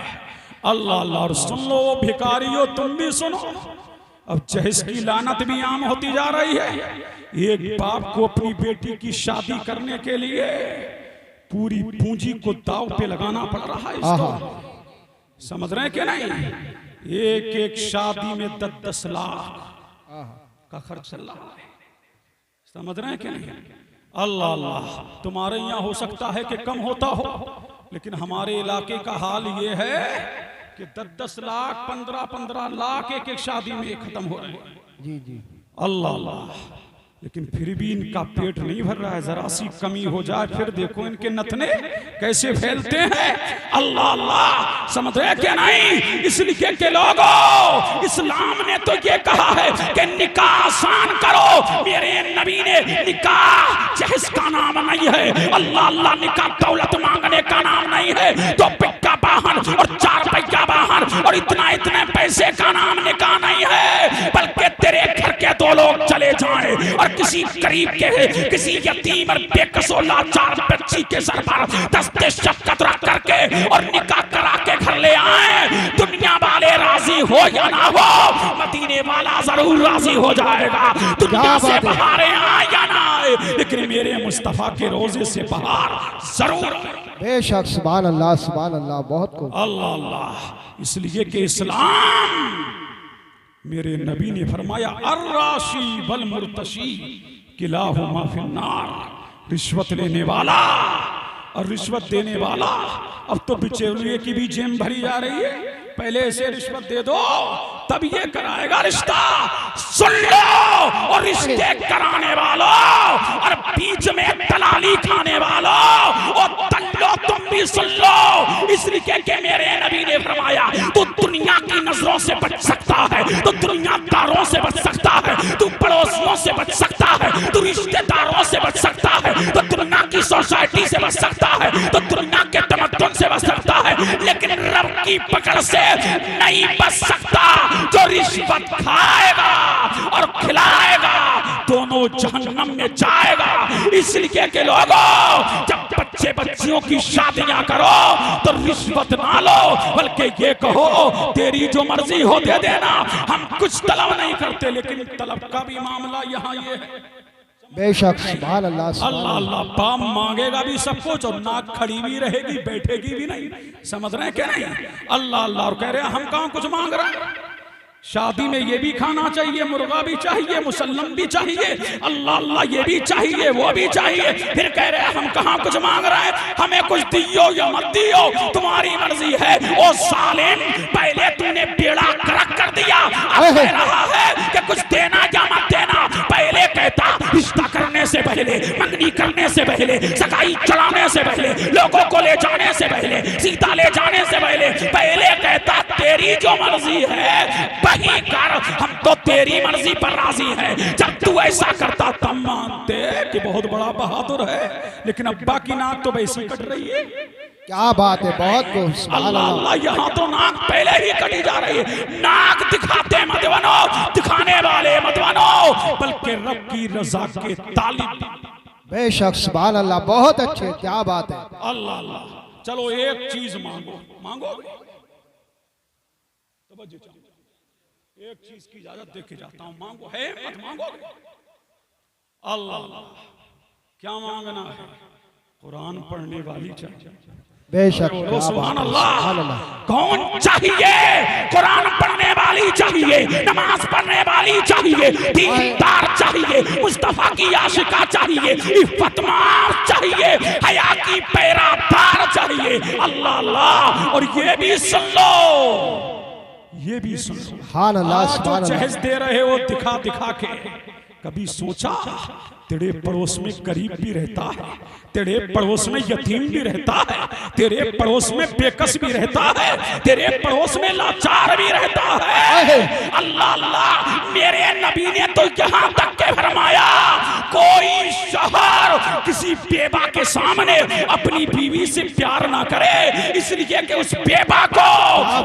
अल्लाह अल्लाह, और सुन लो भिखारियों, तुम भी सुनो, अब जहेज की लानत भी आम होती जा रही है। एक बाप को अपनी बेटी की शादी करने के लिए पूरी पूंजी को दांव पे लगाना पड़ रहा है इसको। समझ रहे हैं कि नहीं? एक एक शादी में 10-10 लाख का खर्च चल रहा है। समझ रहे हैं कि नहीं? अल्लाह अल्लाह, तुम्हारे यहाँ हो सकता है कि कम होता हो, लेकिन हमारे इलाके का हाल ये है कि 10-10 लाख 15-15 लाख एक एक शादी में खत्म हो रहे हैं। जी जी, अल्लाह अल्लाह, लेकिन फिर भी इनका पेट नहीं भर रहा है। जरा सी कमी हो जाए फिर देखो इनके नथने कैसे फैलते हैं। अल्लाह अल्लाह, समझ रहे क्या नहीं? इसलिए के लोगों, इस्लाम ने तो ये कहा है कि निकाह आसान करो। मेरे नबी ने निकाह जहेज का नाम नहीं है। अल्लाह अल्लाह, निकाह दौलत मांगने का नाम नहीं है। 2 पैसा वाहन और 4 पैसा वाहन और इतने पैसे का नाम निकाह नहीं है, बल्कि तेरे घर के 2 लोग चले जाएं और किसी गरीब के किसी यतीम और बेकसो लाचार बच्ची के सर पर दस्ते शफ़क़त रख करके और निकाह करा के घर ले आए। दुनिया वाले राजी हो या ना हो, मदीने वाला जरूर राजी हो जाएगा। दुनिया से बाहर आए या ना आए, लेकिन मेरे मुस्तफा के रोजे से बाहर जरूर। बेशक, सुभान अल्लाह सुभान अल्लाह, बहुत खूब। अल्लाह अल्लाह, इसलिए कि इस्लाम, मेरे नबी ने फरमाया अर्राशी वल मुर्तशी किलाहुमा फिन्नार। रिश्वत लेने वाला और रिश्वत देने वाला, अब तो बिचौलिए की भी जेम भरी जा रही है। पहले इसे रिश्वत दे दो तब ये कराएगा रिश्ता। सुन लो, और रिश्ते कराने वालों और बीच में दलाली खाने वालों, और तल्लो तुम भी सुन लो। इसलिए कि मेरे नबी ने फरमाया तू दुनिया की नजरों से बच सकता है, तो दुनियादारों से बच सकता है, तू पड़ोसियों से बच सकता है, तू रिश्तेदारों से बच सकता है, तो दुनिया की सोसाइटी से बच सकता है, तो दुनिया के तमद्दुन से बच सकता है, लेकिन रब की पकड़ से नहीं बच सकता। जो रिश्वत खाएगा और खिलाएगा दोनों जहन्नम में जाएगा। इसलिए के लोगों, जब बच्चे बच्चियों की शादियां करो तो रिश्वत ना लो, बल्कि ये कहो तेरी जो मर्जी हो दे देना, हम कुछ तलब नहीं करते। लेकिन तलब का भी मामला यहाँ ये है। बेशक, सुभान अल्लाह अल्लाह अल्लाह, बाप मांगेगा भी सब कुछ और नाक खड़ी भी रहेगी, बैठेगी भी नहीं। समझ रहे हैं क्या नहीं? अल्लाह अल्लाह, और कह रहे हैं हम कहाँ कुछ मांग रहे हैं। शादी में ये भी खाना चाहिए, मुर्गा भी चाहिए, मुसल्लम भी चाहिए, अल्लाह अल्लाह ये भी चाहिए, वो भी चाहिए। फिर कह रहे हैं हम कहाँ कुछ मांग रहे हैं, हमें कुछ दियो या मत दियो तुम्हारी मर्जी है। ओ सालिम, पहले तूने बेड़ा करक कर दिया, अब कह रहा है कि कुछ देना या मत देना। पहले कहता रिश्ता करने से पहले, मंगनी करने से पहले, सगाई चढ़ाने से पहले, लोगों को ले जाने से पहले, सीता ले जाने से पहले कहता तेरी जो मर्जी है वही कर, हम तो तेरी मर्जी पर राजी हैं। जब तू ऐसा करता तब मानते कि बहुत बड़ा बहादुर है, लेकिन अब्बा की नाक तो वैसी कट रही है। क्या बात है, बहुत खूब। अल्लाह अल्लाह, यहाँ तो नाक पहले ही कटी जा रही है। नाक दिखाते मत बनो, दिखाने वाले मत बनो, बल्कि रब की रजा के तालिब। बेशक, सुभान अल्लाह, बहुत अच्छे, क्या बात है। अल्लाह अल्लाह, चलो एक चीज मांगो, मांगो एक चीज की इजाजत दे के जाता हूं, मांगो है मत मांगो। अल्लाह अल्लाह, क्या मांगना है? कुरान पढ़ने वाली चाहिए। बेशक, सुभान अल्लाह। कौन चाहिए? कुरान पढ़ने वाली चाहिए, नमाज पढ़ने वाली चाहिए, दीनदार चाहिए, मुस्तफा की आशिका चाहिए, इफ्फतमार चाहिए, हया की पैरादार चाहिए। अल्लाह अल्लाह, और ये भी सुन लो, ये भी सुन लो, सुभान अल्लाह सुभान अल्लाह। जहेज दे रहे हो दिखा दिखा के, कभी सोचा तेरे पड़ोस में गरीब भी रहता है, तेरे पड़ोस में यतीम भी रहता है, तेरे पड़ोस में बेकस भी रहता है, तेरे पड़ोस में लाचार भी रहता है। अल्लाह अल्लाह, मेरे नबी ने तो यहाँ तक के फरमाया कोई शोहर किसी बेवा के सामने अपनी बीवी से प्यार ना करे, इसलिए कि उस बेवा को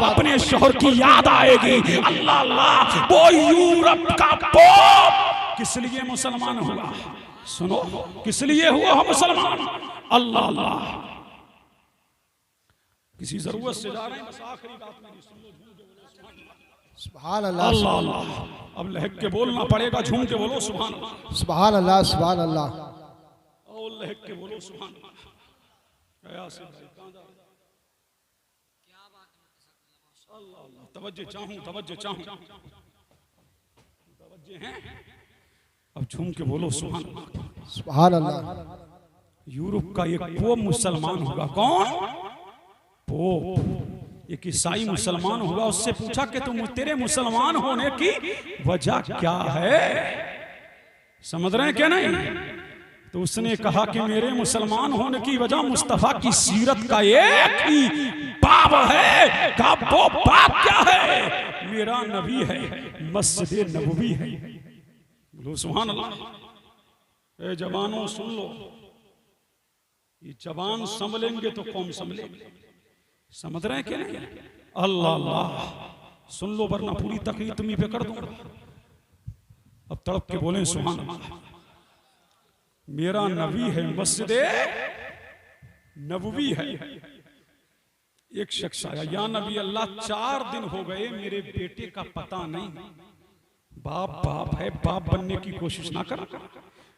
अपने शोहर की याद आएगी। अल्लाह अल्लाह, वो यूरोप का पोप किस लिए मुसलमान हुआ? सुनो, किस लिए हुआ हम मुसलमान? अल्लाह अल्लाह, किसी जरूरत से जा रहे हैं, बस आखिरी बात मेरी सुन लो। सुभान अल्लाह, अल्लाह अल्लाह। अब लहक के बोलना पड़ेगा, झूम के बोलो सुभान अल्लाह। सुभान अल्लाह, सुभान अल्लाह। और लहक के बोलो सुभान अल्लाह। क्या से भाई कहां जा रहे? अल्लाह अल्लाह, तवज्जो चाहूं, तवज्जो चाहूं, तवज्जो हैं। अब झूम के बोलो सुभान अल्लाह। सुभान अल्लाह। यूरोप का एक पोप मुसलमान होगा। कौन? पोप, एक ईसाई मुसलमान हुआ। उससे पूछा कि तुम तेरे मुसलमान होने की वजह क्या है, समझ रहे हैं क्या नहीं? तो उसने कहा कि मेरे मुसलमान होने की वजह मुस्तफा की सीरत का एक ही बाब है। कहा वो बाब क्या है? मेरा नबी है, मस्जिद नबवी है। बोलो सुभान अल्लाह। ए जवानों सुन लो, ये जवान संभलेंगे तो कौम संभलेंगे, समझ रहे हैं क्या नहीं? अल्लाह अल्लाह, सुन लो वरना पूरी तकलीफ तुम्ही पे कर दूंगा। अब तड़प के बोले सुभान अल्लाह। मेरा नबी है, मस्जिद नबवी है। एक शख्स आया, या नबी अल्लाह 4 दिन हो गए मेरे बेटे का पता नहीं। बाप बाप है, बाप बनने की कोशिश ना कर।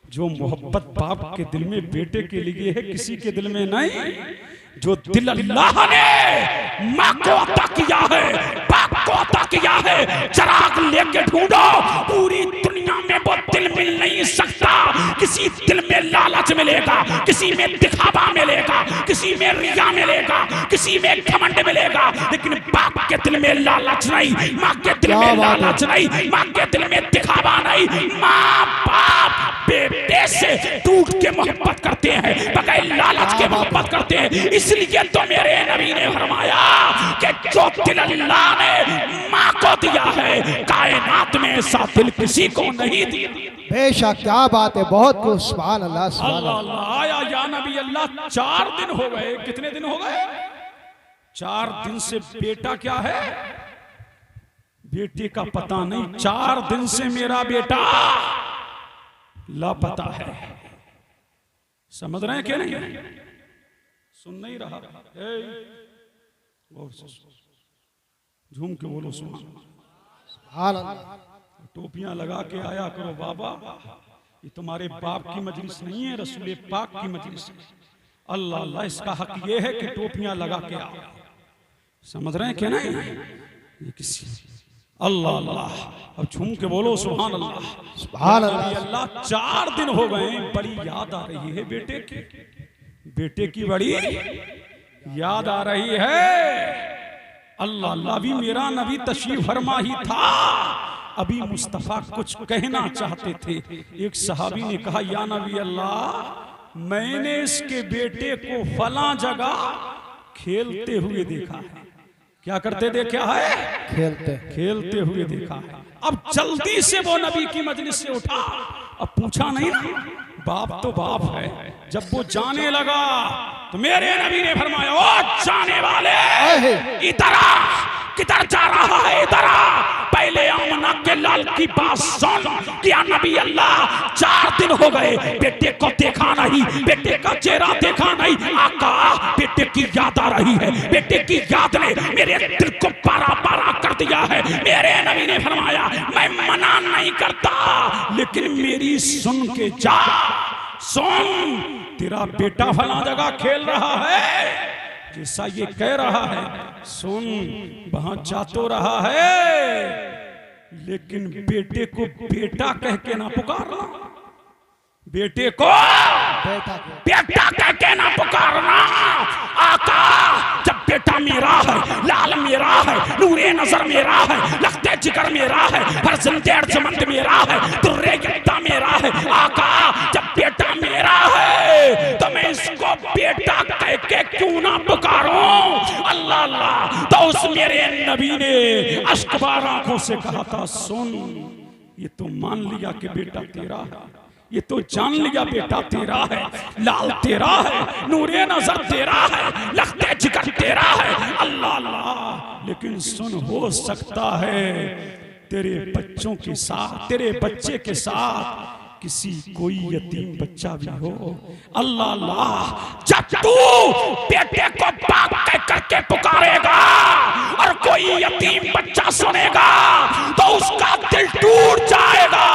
जो मोहब्बत बाप के दिल में बेटे के लिए है, किसी के दिल में नहीं। जो दिल अल्लाह ने माँ को अता किया है, बाप को अता किया है, चिराग लेके ढूंढो, पूरी दुनिया में वो दिल मिल नहीं सकता। किसी दिल में लालच मिलेगा, किसी में दिखावा मिलेगा, किसी में रिया मिलेगा, किसी में घमंड मिलेगा, लेकिन बाप के दिल में लालच नहीं, माँ के दिल में लालच नहीं, माँ के दिल में दिखावा नहीं। माँ बाप बेटे से टूट के मोहब्बत करते हैं, बगैर लालच के मोहब्बत करते हैं। इसलिए तो मेरे नबी ने फरमाया कि जो दिल अल्लाह ने माँ को दिया है, कायनात में ऐसा दिल किसी को नहीं दिया। बेशक, क्या बात है, बहुत कुछ। सुभान अल्लाह, सुभान अल्लाह अल्लाह। अल्लाह। आया या नबी अल्लाह 4 दिन हो गए। कितने दिन हो गए? 4 दिन से बेटा क्या है, बेटे का पता नहीं। 4 दिन से मेरा बेटा लापता है। समझ रहे हैं क्या नहीं? सुन नहीं रहा? गौर से झूम के बोलो सुभान अल्लाह। सुभान अल्लाह। टोपियां लगा के आया करो बाबा, ये तुम्हारे बाप की मजलिस नहीं है, रसूल पाक की मजलिस है। अल्लाह अल्लाह, इसका हक ये है कि टोपियां लगा के आओ। समझ रहे हैं क्या नहीं? ये किसी अल्लाह अल्लाह। अब झूम के बोलो सुभान अल्लाह। सुभान अल्लाह। अल्लाह 4 दिन हो गए, बड़ी याद आ रही है बेटे की, बेटे की बड़ी याद आ रही है। अल्लाह अल्लाह, भी मेरा नबी तशरीफ फरमा ही था, अभी मुस्तफा कुछ कहना चाहते थे। एक सहाबी ने कहा, या नबी अल्लाह, मैंने इसके बेटे को फला जगह खेलते हुए देखा है। क्या करते देखा है? खेलते हुए देखा है। अब जल्दी से वो नबी की मजलिस से उठा। अब पूछा नहीं ना, बाप तो बाप है। जब वो जाने लगा तो मेरे नबी ने फरमाया, ओ जाने वाले, इधर आ। किधर जा रहा है? इधर आ। पहले आमना के लाल की बात सुन। क्या नबी अल्लाह 4 दिन हो गए, बेटे को देखा नहीं, बेटे का चेहरा देखा नहीं। आका, बेटे की याद आ रही है, बेटे की याद ने मेरे दिल को पारा पारा कर दिया है। मेरे नबी ने फरमाया, मैं मना नहीं करता, लेकिन मेरी सुन के जा। सुन, तेरा बेटा फला जगह खेल रहा है, जैसा ये कह रहा है, सुन, वहां जा तो रहा है, लेकिन बेटे को बेटा कह के ना पुकारना। बेटे को बेटा कह के ना पुकारना। आका, जब बेटा मेरा है, लाल मेरा है, नूरे नजर मेरा है, लखते जिगर मेरा है, फरजंदे अर्जमंद मेरा है, दुर्रे यत्ता मेरा है। आका, जब बेटा मेरा है तो मैं इसको बेटा कह के क्यों ना पुकारूं? अल्लाह अल्लाह। तो उस मेरे नबी ने अश्कबार आंखों से कहा था, सुन, ये तो मान लिया कि बेटा तेरा है, ये तो जान लिया बेटा तेरा है, लाल तेरा है, नूरे नजर तेरा है, लखते जिगर तेरा है। अल्लाह अल्लाह। लेकिन सुन, हो सकता है तेरे बच्चों के साथ, तेरे बच्चे के साथ किसी कोई यतीम बच्चा भी हो। अल्लाह अल्लाह। जब तू बेटे को बाप कह करके पुकारेगा और कोई यतीम बच्चा सुनेगा तो उसका दिल टूट जाएगा।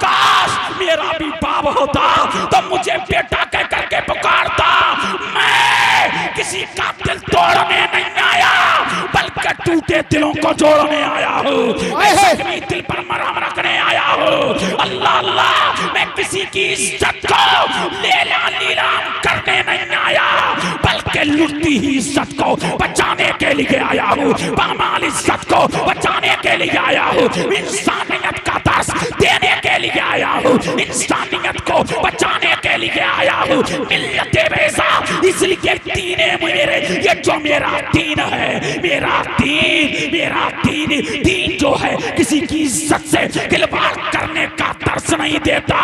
काश मेरा भी बाप होता तो मुझे बेटा कह करके पुकारता। मैं किसी का दिल तोड़ने नहीं आया बल्कि टूटे दिलों को जोड़ने आया हूँ। मैं दिल पर मरहम रखने आया हूँ। अल्लाह अल्लाह, मैं किसी की इज्जत को लेला नीलाम करने नहीं आया बल्कि लुटती ही इज्जत को बचाने के लिए आया हूँ। पामाल इज्जत को बचाने के लिए आया हूँ। इंसानियत का दर्स देने के लिए आया हूँ। इंसानियत को बचाने के लिए आया हूँ। मिल्लत बेज़ा इसलिए दीन है मेरे, ये जो मेरा दीन है, मेरा दीन जो है किसी की इज्जत से खिलवाड़ करने का दर्स नहीं देता।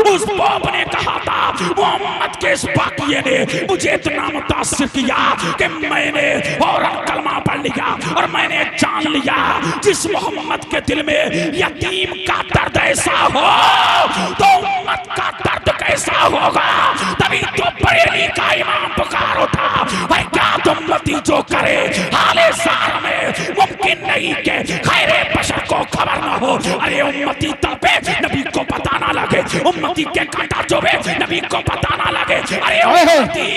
उस बाप ने कहा था मोहम्मद के इस बाकिये ने मुझे इतना मुतासिर किया कि मैंने फौरन कलमा पढ़ लिया और मैंने जान लिया जिस मोहम्मद के दिल में यतीम का दर्द ऐसा हो तो उम्मत का दर्द कैसा होगा। तभी तो बरेली का इमाम पुकार उठा, भाई क्या उम्मती जो करे हाले सार में मुमकिन नहीं के खैरे बशर को खबर ना हो। अरे उम्मती तड़पे नबी को पता ना लगे, उम्मती के कांटा चुभे नबी को पता ना लगे। अरे उम्मती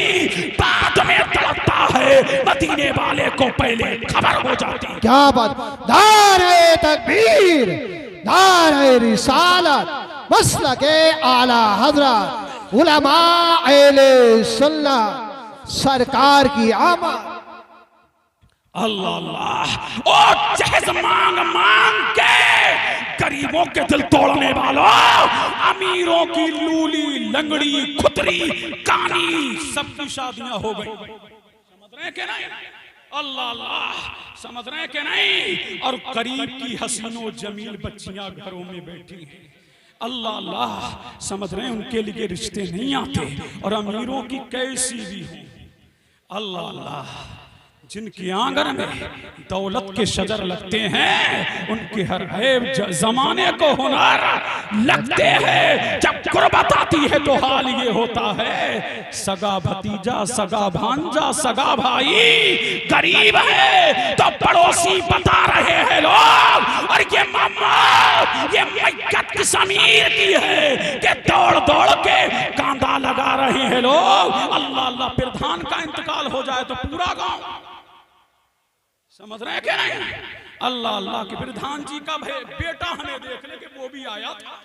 बाद में तड़पता है, मदीने वाले को पहले खबर हो जाती। क्या बात, नारे तकबीर, नारे रिसालत, मसलके आला हजरत उलमा अहले सुन्नत सरकार की आमद। अल्लाह अल्लाह, और जहेज मांग मांग के गरीबों के दिल तोड़ने वालों, अमीरों की लूली लंगड़ी खुतरी कानी सबकी शादियां हो गई। समझ रहे हैं कि नहीं? अल्लाह अल्लाह, समझ रहे हैं कि नहीं? और करीब की हसीनो जमील बच्चियां घरों में बैठी हैं। अल्लाह अल्लाह, समझ रहे हैं? उनके लिए रिश्ते नहीं आते और अमीरों की कैसी भी हो। अल्लाह अल्लाह, जिनकी आंगन में दौलत के शजर लगते हैं उनके हर ऐब जमाने को हुनर लगते हैं। जब गुर्बत आती है तो हाल ये होता है, सगा भतीजा, सगा भांजा, सगा भाई गरीब है तो पड़ोसी बता रहे हैं लोग, और ये मामा ये मैयत किस अमीर की है कि दौड़ दौड़ के कांधा लगा रहे हैं लोग। अल्लाह अल्लाह, प्रधान का इंतकाल हो जाए तो पूरा गांव, समझ रहे हैं क्या नहीं? अल्लाह अल्लाह के प्रधान जी का बेटा हमें देखने के वो भी आया था,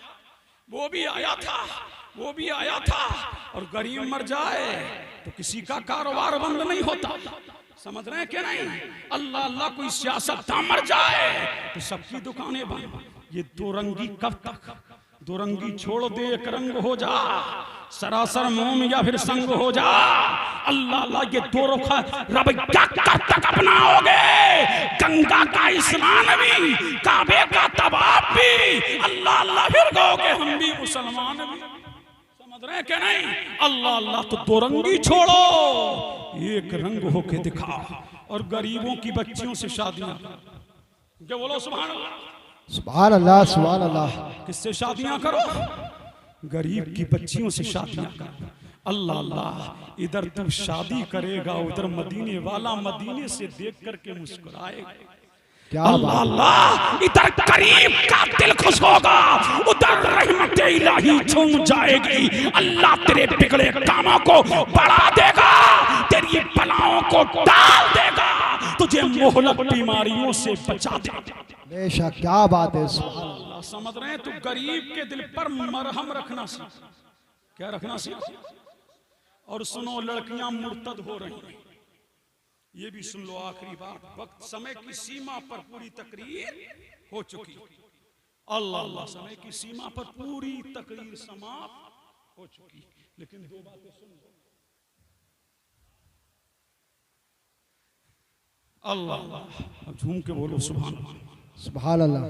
वो भी आया था, वो भी आया था। और गरीब मर जाए तो किसी का कारोबार बंद नहीं होता। समझ रहे हैं क्या नहीं? अल्लाह अल्लाह, कोई सियासतदान मर जाए तो सबकी दुकानें बंद। ये दो रंगी कब तक? दो रंगी छोड़ दे, एक रंग हो जा, सरासर मोम या फिर संग हो जा। अल्लाह अल्लाह, ये दो रुखा रब क्या कब तक अपनाओगे? गंगा का स्नान भी, काबे का तवाफ भी, अल्लाह अल्लाह फिर कहोगे हम भी मुसलमान भी। समझ रहे हैं क्या नहीं? अल्लाह अल्लाह, तो दो रंगी छोड़ो, एक रंग होके दिखाओ। और गरीबों की बच्चियों से शादियां, क्या बोलो सुभान अल्लाह, सुभान अल्लाह, सुभान अल्लाह। किससे शादियां करो? गरीब की बच्चियों से शादियां करो। अल्लाह अल्लाह, इधर तू शादी करेगा उधर मदीने वाला मदीने से देख करके मुस्कुराएगा। अल्लाह अल्लाह, इधर गरीब का दिल खुश होगा उधर रहमत इलाही झूम जाएगी। अल्लाह तेरे बिगड़े कामों को बढ़ा देगा, तेरी बलाओं को डाल देगा, तुझे मोहलक बीमारियों से बचा देगा। बेशक, क्या बात है। अल्लाह, समझ रहे हैं? तो गरीब के दिल पर मरहम रखना सीख। क्या रखना सीख? और सुनो, लड़कियां मुर्तद हो रही हैं, ये भी सुन लो। आखिरी बात, वक्त समय की सीमा पर पूरी तकरीर हो चुकी। अल्लाह अल्लाह, समय की सीमा पर पूरी तकरीर समाप्त हो चुकी, लेकिन दो बातें सुन लो। अल्लाह अल्लाह, अब झूम के बोलो सुभान अल्लाह, सुभान अल्लाह।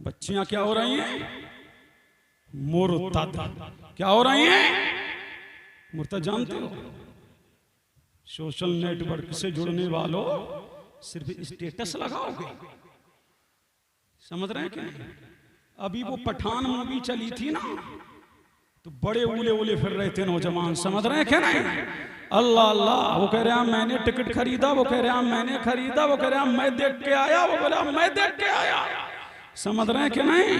बच्चियां क्या हो रही हैं? मुर्तद। क्या हो रही हैं? मुर्तद जानते हो? सोशल नेटवर्क से जुड़ने वालों सिर्फ स्टेटस लगाओगे। समझ रहे हैं क्या? अभी वो पठान मूवी चली थी ना, तो बड़े उले उले फिर रहे थे नौजवान। समझ रहे हैं क्या नहीं? अल्लाह अल्लाह। वो कह रहे हैं मैंने टिकट खरीदा, वो कह रहे हैं मैंने खरीदा, वो कह रहे हैं मैं देख के आया, वो बोला मैं देख के आया। समझ रहे हैं कि नहीं?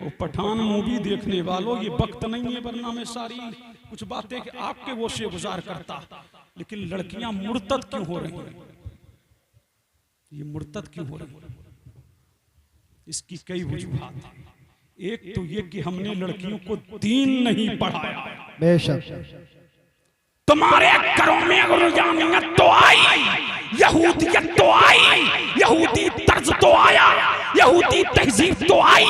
वो पठान मूवी देखने वालों, ये वक्त नहीं है वरना मैं सारी कुछ बातें कि आपके वो से गुजार करता। लेकिन लड़कियां मुर्तद क्यों हो रही हैं? ये मुर्तद क्यों हो रही है? इसकी कई वजूहात हैं। एक तो ये कि हमने लड़कियों को दीन नहीं पढ़ाया। बेशक तुम्हारे घरों में रुझानियत तो आई, यहूदियत तो आई, यहूदी तर्ज तो आया, यहूदी तहजीब तो आई,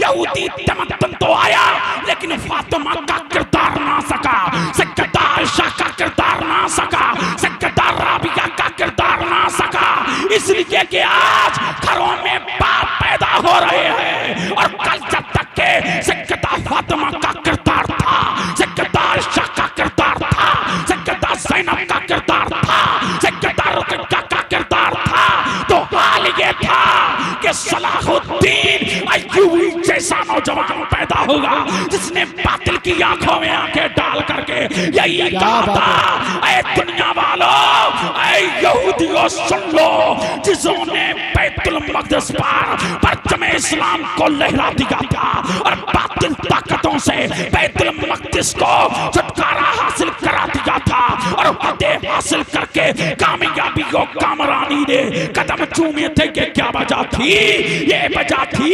यहूदी तमद्दुन तो आया, लेकिन फातिमा का किरदार ना सका, सैयदा आयशा का किरदार ना सका, सैयदा राबिया का किरदार ना सका। इसलिए कि आज घरों में बाप पैदा हो रहे हैं और कल जब तक के सैयदा फातिमा का किरदार था, सैयदा आयशा का किरदार था, सैयदा ज़ैनब का किरदार था, सैयदा रुक़ैया का किरदार था, तो हाल ये था कि सलाहुद्दीन अय्यूबी जैसा नौजवान पैदा होगा जिसने बातिल की आंखों में आंखें डाल करके यही कहा था, ऐ दुनिया वालों, ऐ यहूदियों सुन लो, जिन्होंने बैतुल मक़दिस पर परचम इस्लाम को लहरा दिया था और बातिल ताकतों से बैतुल मक़दिस को छुटकारा हासिल करा दिया था और फतेह हासिल करके कामयाबी को कामरानी ने कदम चूमे थे कि क्या वजह थी? ये वजह थी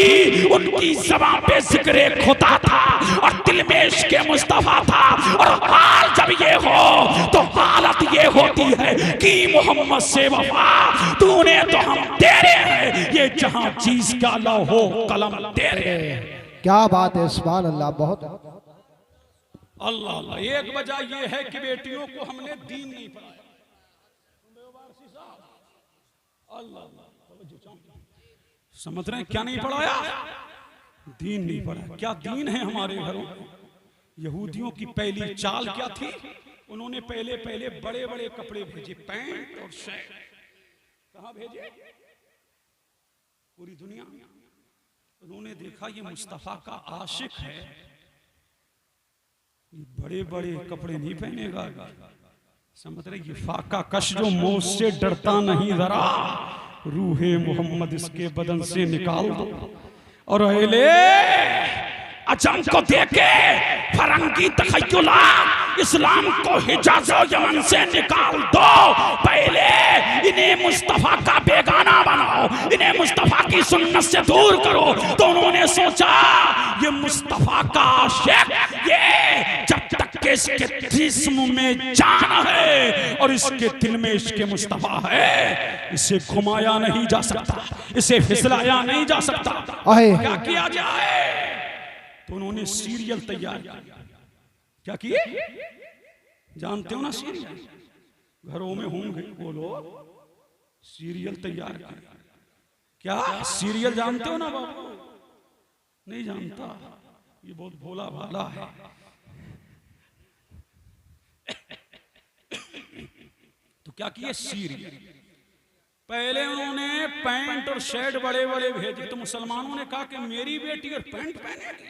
उनकी ज़बान पे ज़िक्र खुदा था और दिल में इश्क़ मुस्तफ़ा था। और हाल जब ये हो तो हालत ये होती है कि मोहम्मद से वफा तूने तो हम तेरे हैं, ये जहां चीज का लौहो कलम तेरे। क्या बात है, सुभान अल्लाह। बहुत अल्लाह अल्लाह। एक वजह यह है कि बेटियों को हमने दीन नहीं पढ़ाया। अल्लाह अल्लाह। समझ रहे हैं क्या नहीं पढ़ाया? दीन नहीं पढ़ाया। क्या दीन है हमारे घरों? यहूदियों की पहली चाल क्या थी? उन्होंने पहले पहले बड़े बड़े कपड़े भेजे, पैंट और शर्ट। कहां भेजे? पूरी दुनिया में। उन्होंने देखा ये मुस्तफा का आशिक है, ये बड़े बड़े कपड़े नहीं पहनेगा। समझ रहे? ये फाका कश जो मौत से डरता नहीं जरा, रूहे मोहम्मद इसके बदन से निकाल दो। और अहले अजम को देखे फरंगी तखय्युला इस्लाम को हिजाज और यमन से निकाल दो। पहले इन्हें मुस्तफा का बेगाना बनाओ, इन्हें मुस्तफा की सुन्नत से दूर करो। तो उन्होंने सोचा ये मुस्तफा का आशिक, ये जब तक के इसके जिस्म में जान है और इसके दिल में इसके मुस्तफा है, इसे घुमाया नहीं जा सकता, इसे फिसलाया नहीं जा सकता। क्या किया जाए? तो उन्होंने सीरियल तैयार किया। क्या किए? जानते हो ना सीरियल? घरों में होंगे वो लोग, सीरियल तैयार किया। क्या सीरियल जानते हो ना बाबू? नहीं जानता, ये बहुत भोला भाला है। तो क्या किए? सीरियल। पहले उन्होंने पैंट और शर्ट बड़े बड़े भेजे। तो मुसलमानों ने कहा कि मेरी बेटी और पैंट पहनेगी,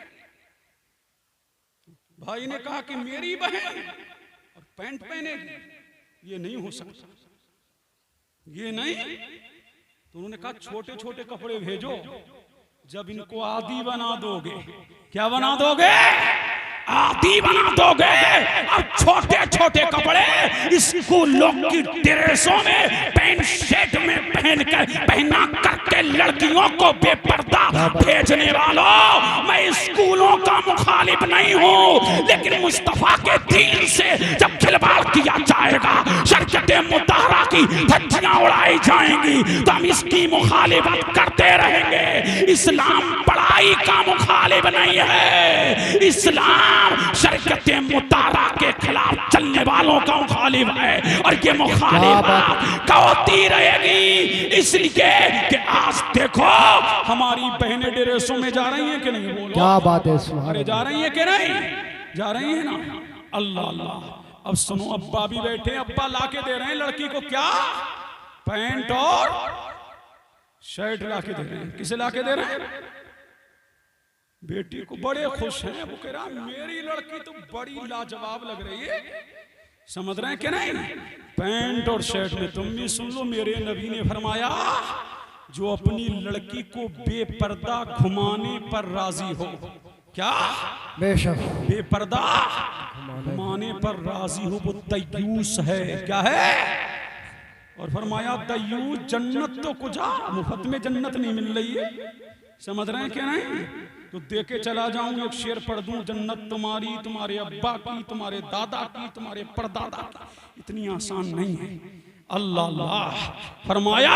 भाई ने कहा कि मेरी बहन और पैंट पहनेगी। ये नहीं हो सकता, ये नहीं। तो उन्होंने कहा छोटे छोटे कपड़े भेजो, जब इनको आदी बना दोगे। क्या बना दोगे? आदी बना दोगे। अब छोटे छोटे कपड़े स्कूलों की ड्रेसों में पैंट शर्ट में पहना करके लड़कियों को बेपर्दा भेजने वालों, मैं स्कूलों का मुखालिफ नहीं हूँ, लेकिन मुस्तफा के दीन से जब खिलवाड़ किया जाएगा, शरीयत मुतहरा की धज्जियां उड़ाई जाएंगी, तो हम इसकी मुखालिफत करते रहेंगे। इस्लाम पढ़ाई का मुखालिफ नहीं है, इस्लाम शरीयत मुतारा के खिलाफ चलने वालों का मुखालिफ है और ये मुखालिफत होती रहेगी। इसलिए कि आज देखो हमारी बहनें ड्रेसों में जा रही हैं कि नहीं? बोलो क्या बात है, अरे जा रही हैं कि नहीं? जा रही हैं ना? अल्लाह अल्लाह। अब सुनो, अब्बा भी बैठे, अब्बा लाके दे रहे हैं लड़की को क्या? पैंट और शर्ट लाके दे रहे हैं। किसे लाके दे रहे हैं? बेटी को। बड़े खुश हैं। वो कह रहा मेरी लड़की तो बड़ी लाजवाब लग रही है, समझ रहे हैं कि नहीं? पैंट और शर्ट में। तुम भी सुन लो, मेरे नबी ने फरमाया जो अपनी लड़की को बेपर्दा घुमाने पर राजी हो, क्या बेशक बेपर्दा घुमाने पर राजी हो, वो दयूस है। क्या है? और फरमाया दयूस जन्नत तो कुछ मुफ्त में जन्नत नहीं मिल रही है। समझ रहे हैं क्या? नहीं तो देके चला जाऊं, एक शेर पढ़ दूं, जन्नत तुम्हारी, तुम्हारे अब्बा की, तुम्हारे दादा की, तुम्हारे परदादा की। इतनी आसान नहीं है। अल्लाह अल्लाह फरमाया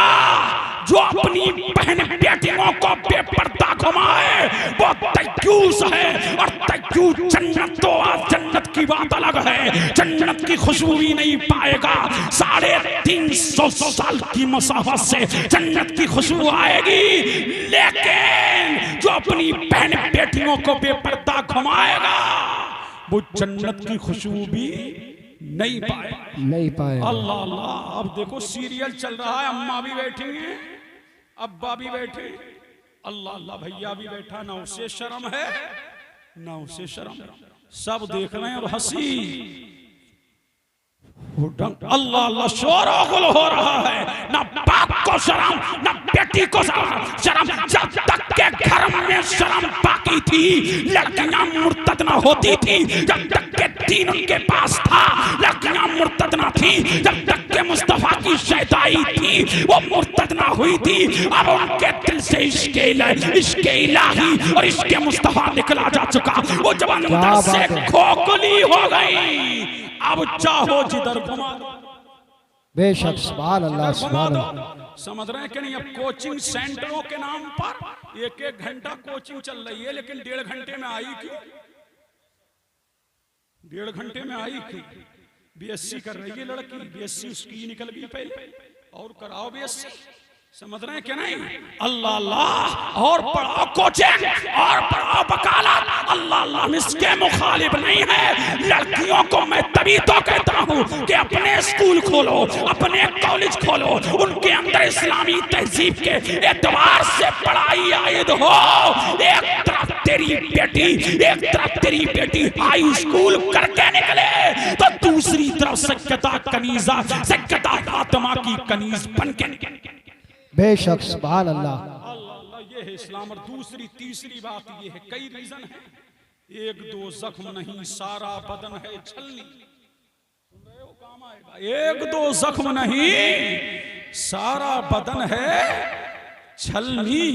जो अपनी बहन बेटियों को बेपर्दा घुमाए वो दयूस है। और दयूस जन्नत, तो आज जन्नत की बात अलग है, जन्नत की खुशबू भी नहीं पाएगा। 350 साल की मसाफत से जन्नत की खुशबू आएगी, लेकिन जो अपनी बहन बेटियों को बेपर्दा घुमाएगा वो जन्नत की खुशबू भी नहीं पाए। अल्लाह अल्लाह। अब देखो सीरियल चल रहा है, अम्मा भी बैठी हैं, अब्बा भी बैठे, अल्लाह अल्लाह भैया भी बैठा, ना उसे शर्म है ना उसे शर्म, सब देख रहे हैं और हंसी। अल्लाह अल्लाह शोर हो रहा है, ना बाप को शर्म ना बेटी को शर्म। जब तक के घर में शर्म बाकी थी लड़कियां मुर्तद ना होती थी, जब तक के दीन उनके पास था लड़कियां मुर्तद ना थी, जब तक के मुस्तफा की शैताई थी वो मुर्तद ना हुई थी। अब उनके दिल से इश्क इलाही और इश्क मुस्तफा निकला जा चुका, वो जब अंदर से खोखली हो गई। अब चाहो जिधर घुमा दो। बेशक सुभान अल्लाह सुभान अल्लाह। समझ रहे हैं कि नहीं? अब कोचिंग सेंटरों के नाम पर 1-1 घंटा कोचिंग चल रही है, लेकिन 1.5 घंटे में आई क्यों? 1.5 घंटे में आई क्यों? बीएससी कर रही है लड़की, बीएससी उसकी निकल गई पहले, और कराओ बीएससी। समझ रहे हैं क्या? नहीं अल्लाह अल्लाह। और पढ़ाओ कोचिंग और पढ़ाओ वकालत, अल्लाह अल्लाह इसके मुखालिफ नहीं है। लड़कियों को मैं तभी तो कहता हूँ कि अपने स्कूल खोलो, अपने कॉलेज खोलो, उनके अंदर इस्लामी तहजीब के एतबार से पढ़ाई आयद हो। एक तरफ तेरी बेटी हाई स्कूल करके निकले तो दूसरी तरफ सक्कता कनीजा, सक्कता फातिमा की कनीज बन के निकले। बेशक सुभान अल्लाह। अल्लाह ये है इस्लाम। और दूसरी तीसरी बात ये है, कई रीजन है, 1-2 जख्म नहीं सारा बदन है छलनी। काम आएगा। 1-2 जख्म नहीं सारा बदन है छलनी।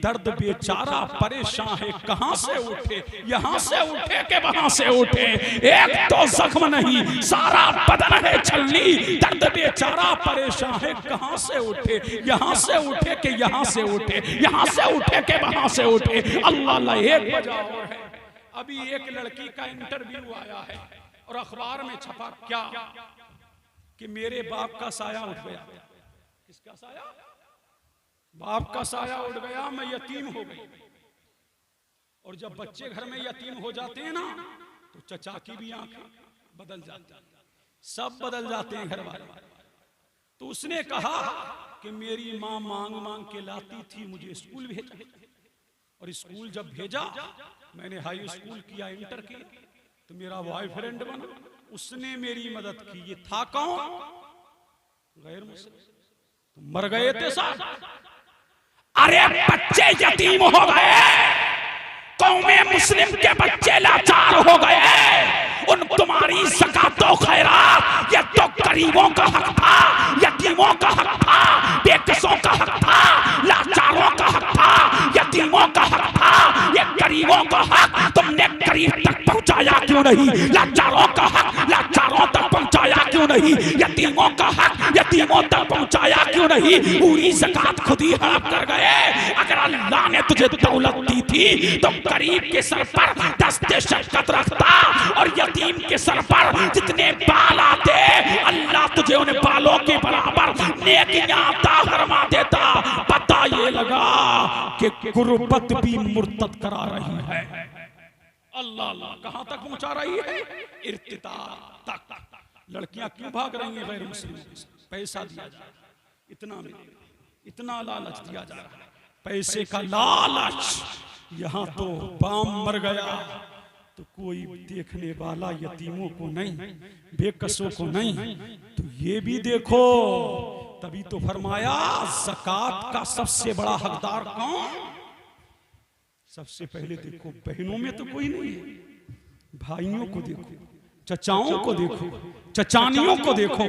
दर्द बेचारा परेशान है, कहां से उठे, यहां से उठे के वहां से उठे। 1-2 जख्म नहीं सारा बदन है छलनी। दर्द बेचारा परेशान है, कहां से उठे, यहां से उठे के यहां से उठे, यहां से उठे के वहां से उठे। अल्लाह अल्लाह। एक वजह और है, अभी एक लड़की का इंटरव्यू आया है और अखबार में छपा क्या कि मेरे बाप का साया उठ गया। किसका साया? बाप का साया उठ गया, मैं यतीम हो गई। और जब बच्चे घर में यतीम हो जाते हैं ना तो चचा की भी आंखें बदल जाती हैं, सब बदल जाते हैं घर वाले। तो उसने कहा कि मेरी माँ मांग मांग के लाती थी, मुझे स्कूल भेजा। और स्कूल जब भेजा, मैंने हाई स्कूल किया, इंटर किया, तो मेरा बॉयफ्रेंड बना, उसने मेरी मदद की। ये था कौन? गैर मुस्लिम। तो मर गए थे साहब। अरे बच्चे यतीम हो गए, कौमे मुस्लिम के बच्चे लाचार हो गए। उन तुम्हारी ज़कातो खैरात ये तो गरीबों का हक था, यतीमों का हक था, बेकसों का हक था, लाचारों का हक था, यतीमों का हक था। ये गरीबों का हक तुमने गरीब तक पहुंचाया क्यों नहीं? लाचारों का हक लाचारों तक पहुंचाया क्यों नहीं? यतीमों का हक यतीमों तक पहुंचाया क्यों नहीं? पूरी ज़कात खुद ही हड़प कर गए। अगर अल्लाह ने तुझे दौलत दी थी तो गरीब के सर पर दस्ते शफ़क़त रखता, और यतीम के सर पर जितने बाल आते अल्लाह तुझे उन बालों के बराबर नेकियां अता फरमा देता। पता ये लगा कि गुर्बत भी मुर्तद करा रही है। अल्लाह अल्लाह। कहां तक पहुंचा रही है? इर्तिदा तक। लड़कियां क्यों भाग रही हैं गैर मुस्लिम? पैसा दिया जा रहा है, इतना मिलेगा, इतना लालच दिया जा रहा है, पैसे का लालच। यहां तो बाम मर गया तो कोई देखने वाला यतीमों को नहीं, बेकसों को नहीं, तो ये भी देखो। तभी तो फरमाया ज़कात का सबसे बड़ा हकदार कौन? सबसे पहले देखो बहनों में तो कोई नहीं है, भाइयों को देखो, चचाओं को देखो, चचानियों को देखो,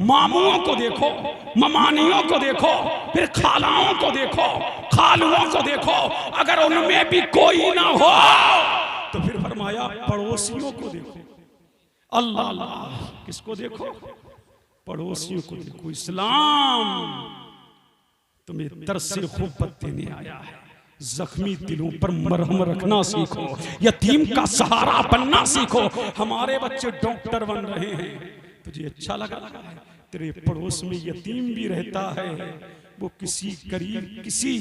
मामुओं को देखो, ममानियों को देखो, फिर खालाओं को देखो, खालुओं को देखो। अगर उनमें भी कोई ना हो तो फिर फरमाया पड़ोसियों को देखो। अल्लाह अल्लाह, किसको देखो? पड़ोसियों को देखो। इस्लाम तुम्हें दर्द से खूबत देने आया है। जख्मी दिलों पर मरहम रखना सीखो, यतीम का सहारा बनना सीखो। हमारे बच्चे डॉक्टर बन रहे हैं, तुझे अच्छा लगा है? तेरे पड़ोस में यतीम भी रहता है, वो किसी गरीब किसी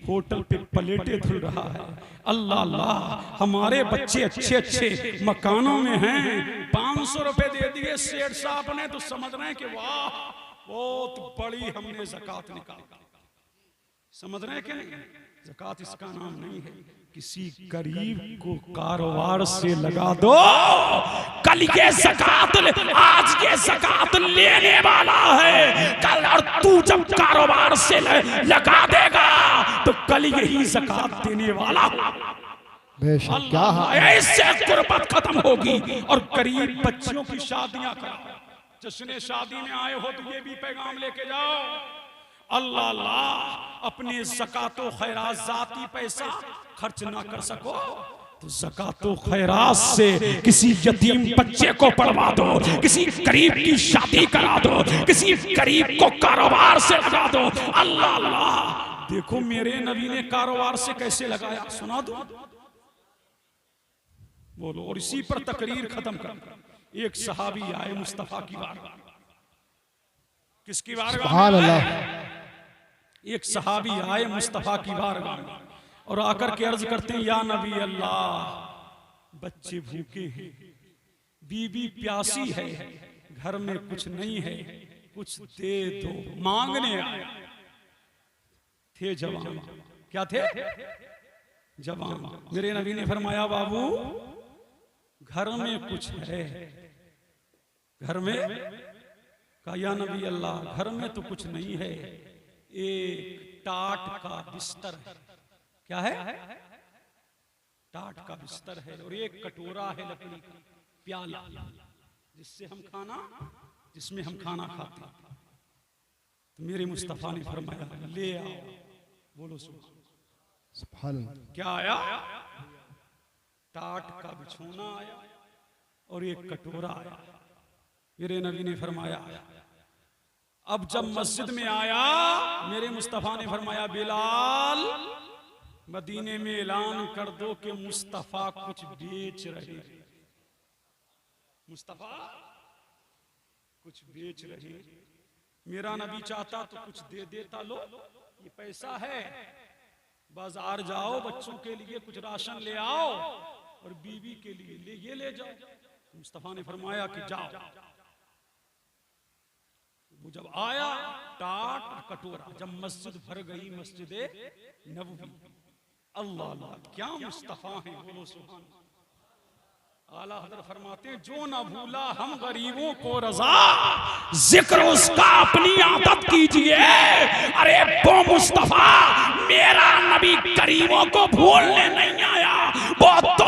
होटल पे प्लेटें धुल रहा है। अल्लाह अल्लाह, हमारे बच्चे अच्छे अच्छे मकानों में हैं। 500 रुपए दे दिए सेठ साहब ने तो समझ रहे हैं कि वाह बहुत बड़ी हमने ज़कात निकाली। समझ रहे हैं कि नहीं? ज़कात इसका नाम नहीं है। किसी गरीब को कारोबार से लगा दो। कल ये ज़कात, आज ये ज़कात लेने वाला है कल, और तू जब कारोबार से लगा देगा तो कल यही ज़कात देने वाला बेशक क्या ऐसे गुर्बत खत्म होगी। और गरीब बच्चियों की शादियां करो, जिसने शादी में आए हो तो ये भी पैगाम लेके जाओ। अल्लाह अल्लाह, अपने ज़कातो खैरात जाती पैसा खर्च ना कर सको तो ज़कातो खैरात से किसी यतीम बच्चे को पढ़वा दो, किसी गरीब की शादी करा दो, किसी गरीब को कारोबार से लगा दो। अल्लाह अल्लाह, देखो मेरे नबी ने कारोबार से कैसे लगाया, सुना दो बोलो। और इसी पर तकरीर खत्म कर। एक सहाबी आए मुस्तफा की बारगाह। किसकी बारगाह? सुभान अल्लाह। एक सहाबी आए मुस्तफा की बारगाह और आकर के अर्ज करते हैं, या नबी अल्लाह, बच्चे भूखे हैं, बीबी प्यासी है, घर में कुछ नहीं है, कुछ दे दो। मांगने आए थे जवान। क्या थे? जवान। मेरे नबी ने फरमाया, बाबू घर में कुछ है। घर में कहा, या नबी अल्लाह, घर में तो कुछ नहीं है, एक टाट का बिस्तर है। क्या है? टाट का बिस्तर है और एक कटोरा है लकड़ी का, प्याला, जिसमें हम खाना खाते हैं। तो मेरे मुस्तफा ने फरमाया, ले आओ। बोलो सुभान अल्लाह। क्या आया? टाट का बिछोना आया और एक कटोरा आया। मेरे नबी ने फरमाया, अब जब मस्जिद में आया मेरे मुस्तफा ने फरमाया, बिलाल मदीने में ऐलान कर दो कि मुस्तफा कुछ बेच रहे हैं। मुस्तफा कुछ बेच रहे हैं। मेरा नबी चाहता तो कुछ दे देता, लो ये पैसा है, बाजार जाओ, बच्चों के लिए कुछ राशन ले आओ और बीवी के लिए ये ले जाओ। मुस्तफा ने फरमाया कि जाओ। वो जब आया टाट कटोरा, जब मस्जिद भर गई, मस्जिद नबवी। अल्लाह अल्लाह, क्या मुस्तफा है। बोलो सुभान। आला हज़रत फरमाते हैं, जो ना भूला हम गरीबों को रजा, जिक्र उसका अपनी आदत कीजिए। अरे वो मुस्तफा मेरा नबी गरीबों को भूलने नहीं आया, वो तो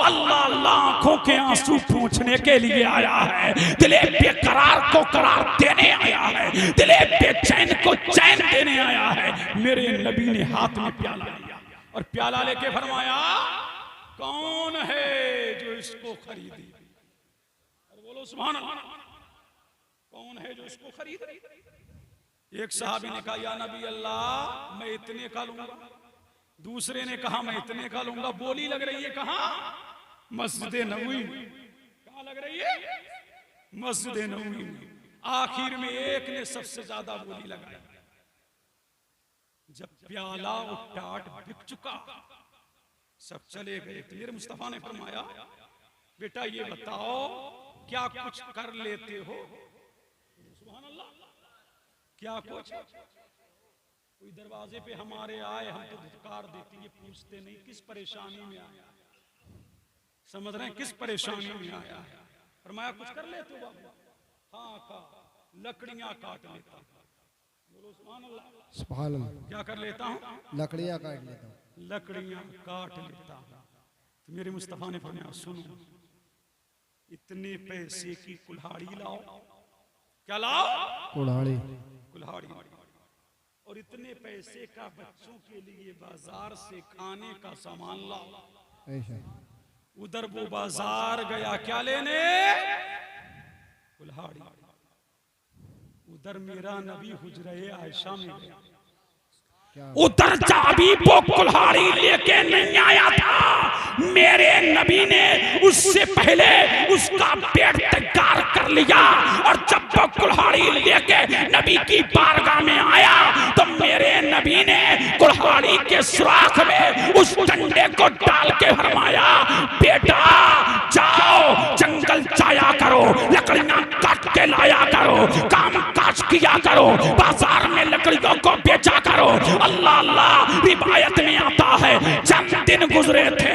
अल्लाह अल्लाह आंखों के आंसू पूछने के लिए आया है, दिले बेकरार को करार देने आया है, दिले बेचैन को चैन देने आया है। मेरे नबी ने हाथ में प्याला लिया और प्याला लेके फरमाया, कौन है जो इसको खरीदे? और बोलो सुभान अल्लाह, कौन है जो इसको खरीदे? एक सहाबी ने कहा, या नबी अल्लाह, मैं इतने का लूंगा। दूसरे ने कहा, मैं इतने का लूंगा। बोली लग रही है कहां? मस्जिद नबवी। कहां लग रही है? मस्जिद नबवी। आखिर में एक ने सबसे ज्यादा बोली लगाई। जब प्याला और टाट बिक चुका, सब चले गए, तो मेरे मुस्तफा ने फरमाया, बेटा ये बताओ क्या कुछ कर लेते हो? सुभान अल्लाह, क्या कुछ? कोई दरवाजे पे हमारे आए, हम तो धुतकार देते, ये पूछते नहीं किस परेशानी में आया। समझ रहे हैं किस परेशानी में आया है। फरमाया कुछ कर ले तू बाबू। हाँ का लकड़ियां काट लेता हूं। बोलो सुभान अल्लाह। सुभान अल्लाह। क्या कर लेता हूं? लकड़ियां काट लेता हूँ। लकड़ियां काट लेता हूं। तो मेरे मुस्तफा ने फरमाया सुनो, इतने पैसे की कुल्हाड़ी लाओ। क्या लाओ? कुल्हाड़ी। कुल्हाड़ी। और इतने पैसे का बच्चों के लिए बाजार से खाने का सामान लाओ। ऐसा। उधर वो बाजार गया क्या लेने? कुल्हाड़ी। उधर मेरा नबी हुजरे आयशा में गया। उधर जाबी वो कुल्हाड़ी लेके नहीं आया था, मेरे नबी ने उससे पहले उसका पेट तैयार कर लिया। और जब वो कुल्हाड़ी लेके नबी की बारगाह में आया तो मेरे नबी ने कुल्हाड़ी के सुराख में उस डंडे को डाल के फरमाया, बेटा जाओ जंगल जाया करो, लकड़ियां काट के लाया करो, काम काज किया करो, बाजार में लकड़ियों को बेचा करो। अल्लाह अल्लाह। रिवायत में आता है चंद दिन गुजरे थे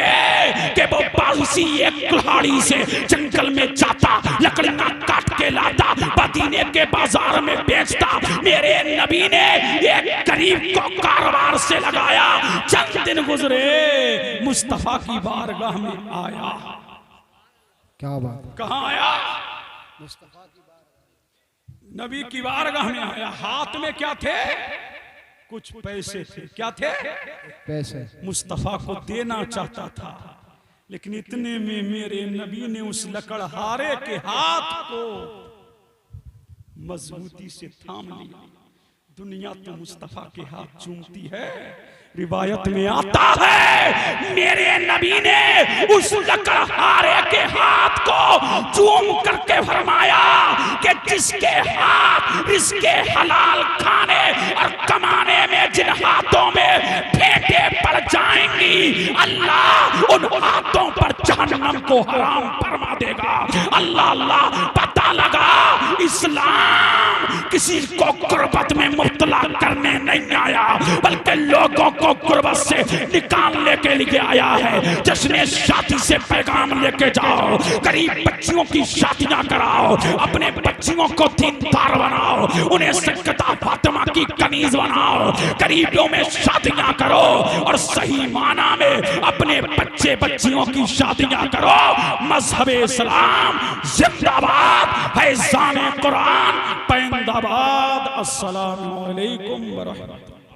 कि वो बासी एक कुल्हाड़ी से जंगल में जाता, लकड़ियां काट के लाता, मदीने के बाजार में बेचता। मेरे नबी ने एक गरीब को कारोबार से लगाया। चंद दिन गुजरे, मुस्तफा की बारगाह में आया। क्या बात। कहाँ आया? नबी की बारगाह में आया। हाथ में क्या थे? कुछ पैसे थे। क्या थे? पैसे। मुस्तफा को देना चाहता था, लेकिन इतने में मेरे नबी ने उस लकड़हारे के हाथ को मजबूती से थाम लिया। दुनिया तो मुस्तफा के हाथ चूमती है। रिवायत में आता है मेरे नबी ने उस लकड़हारे के हाथ को चूम करके फरमाया कि जिसके हाथ रिस्के हलाल खाने और कमाने में जिन हाथों में फेंटे पड़ जाएंगी, अल्लाह उन हाथों पर जहन्नम को हराम फरमा देगा। अल्लाह अल्लाह। पता लगा इस्लाम किसी को गुर्बत में मुब्तला करने नहीं आया, बल्कि लोगों को गुर्बत से निकालने के लिए आया है। जश्न शादी से पैगाम लेके जाओ, गरीब बच्चियों की शादियां कराओ, अपने बच्चियों को दीनदार बनाओ, उन्हें सैयदा फातिमा की कनीज बनाओ, गरीबों में शादियां करो और सही माना में अपने बच्चे बच्चियों की शादियां करो। मजहब इस्लाम जिंदाबाद, फैज़ान कुरान पैंदाबाद। अस्सलामु अलैकुम व रहमतुल्लाह।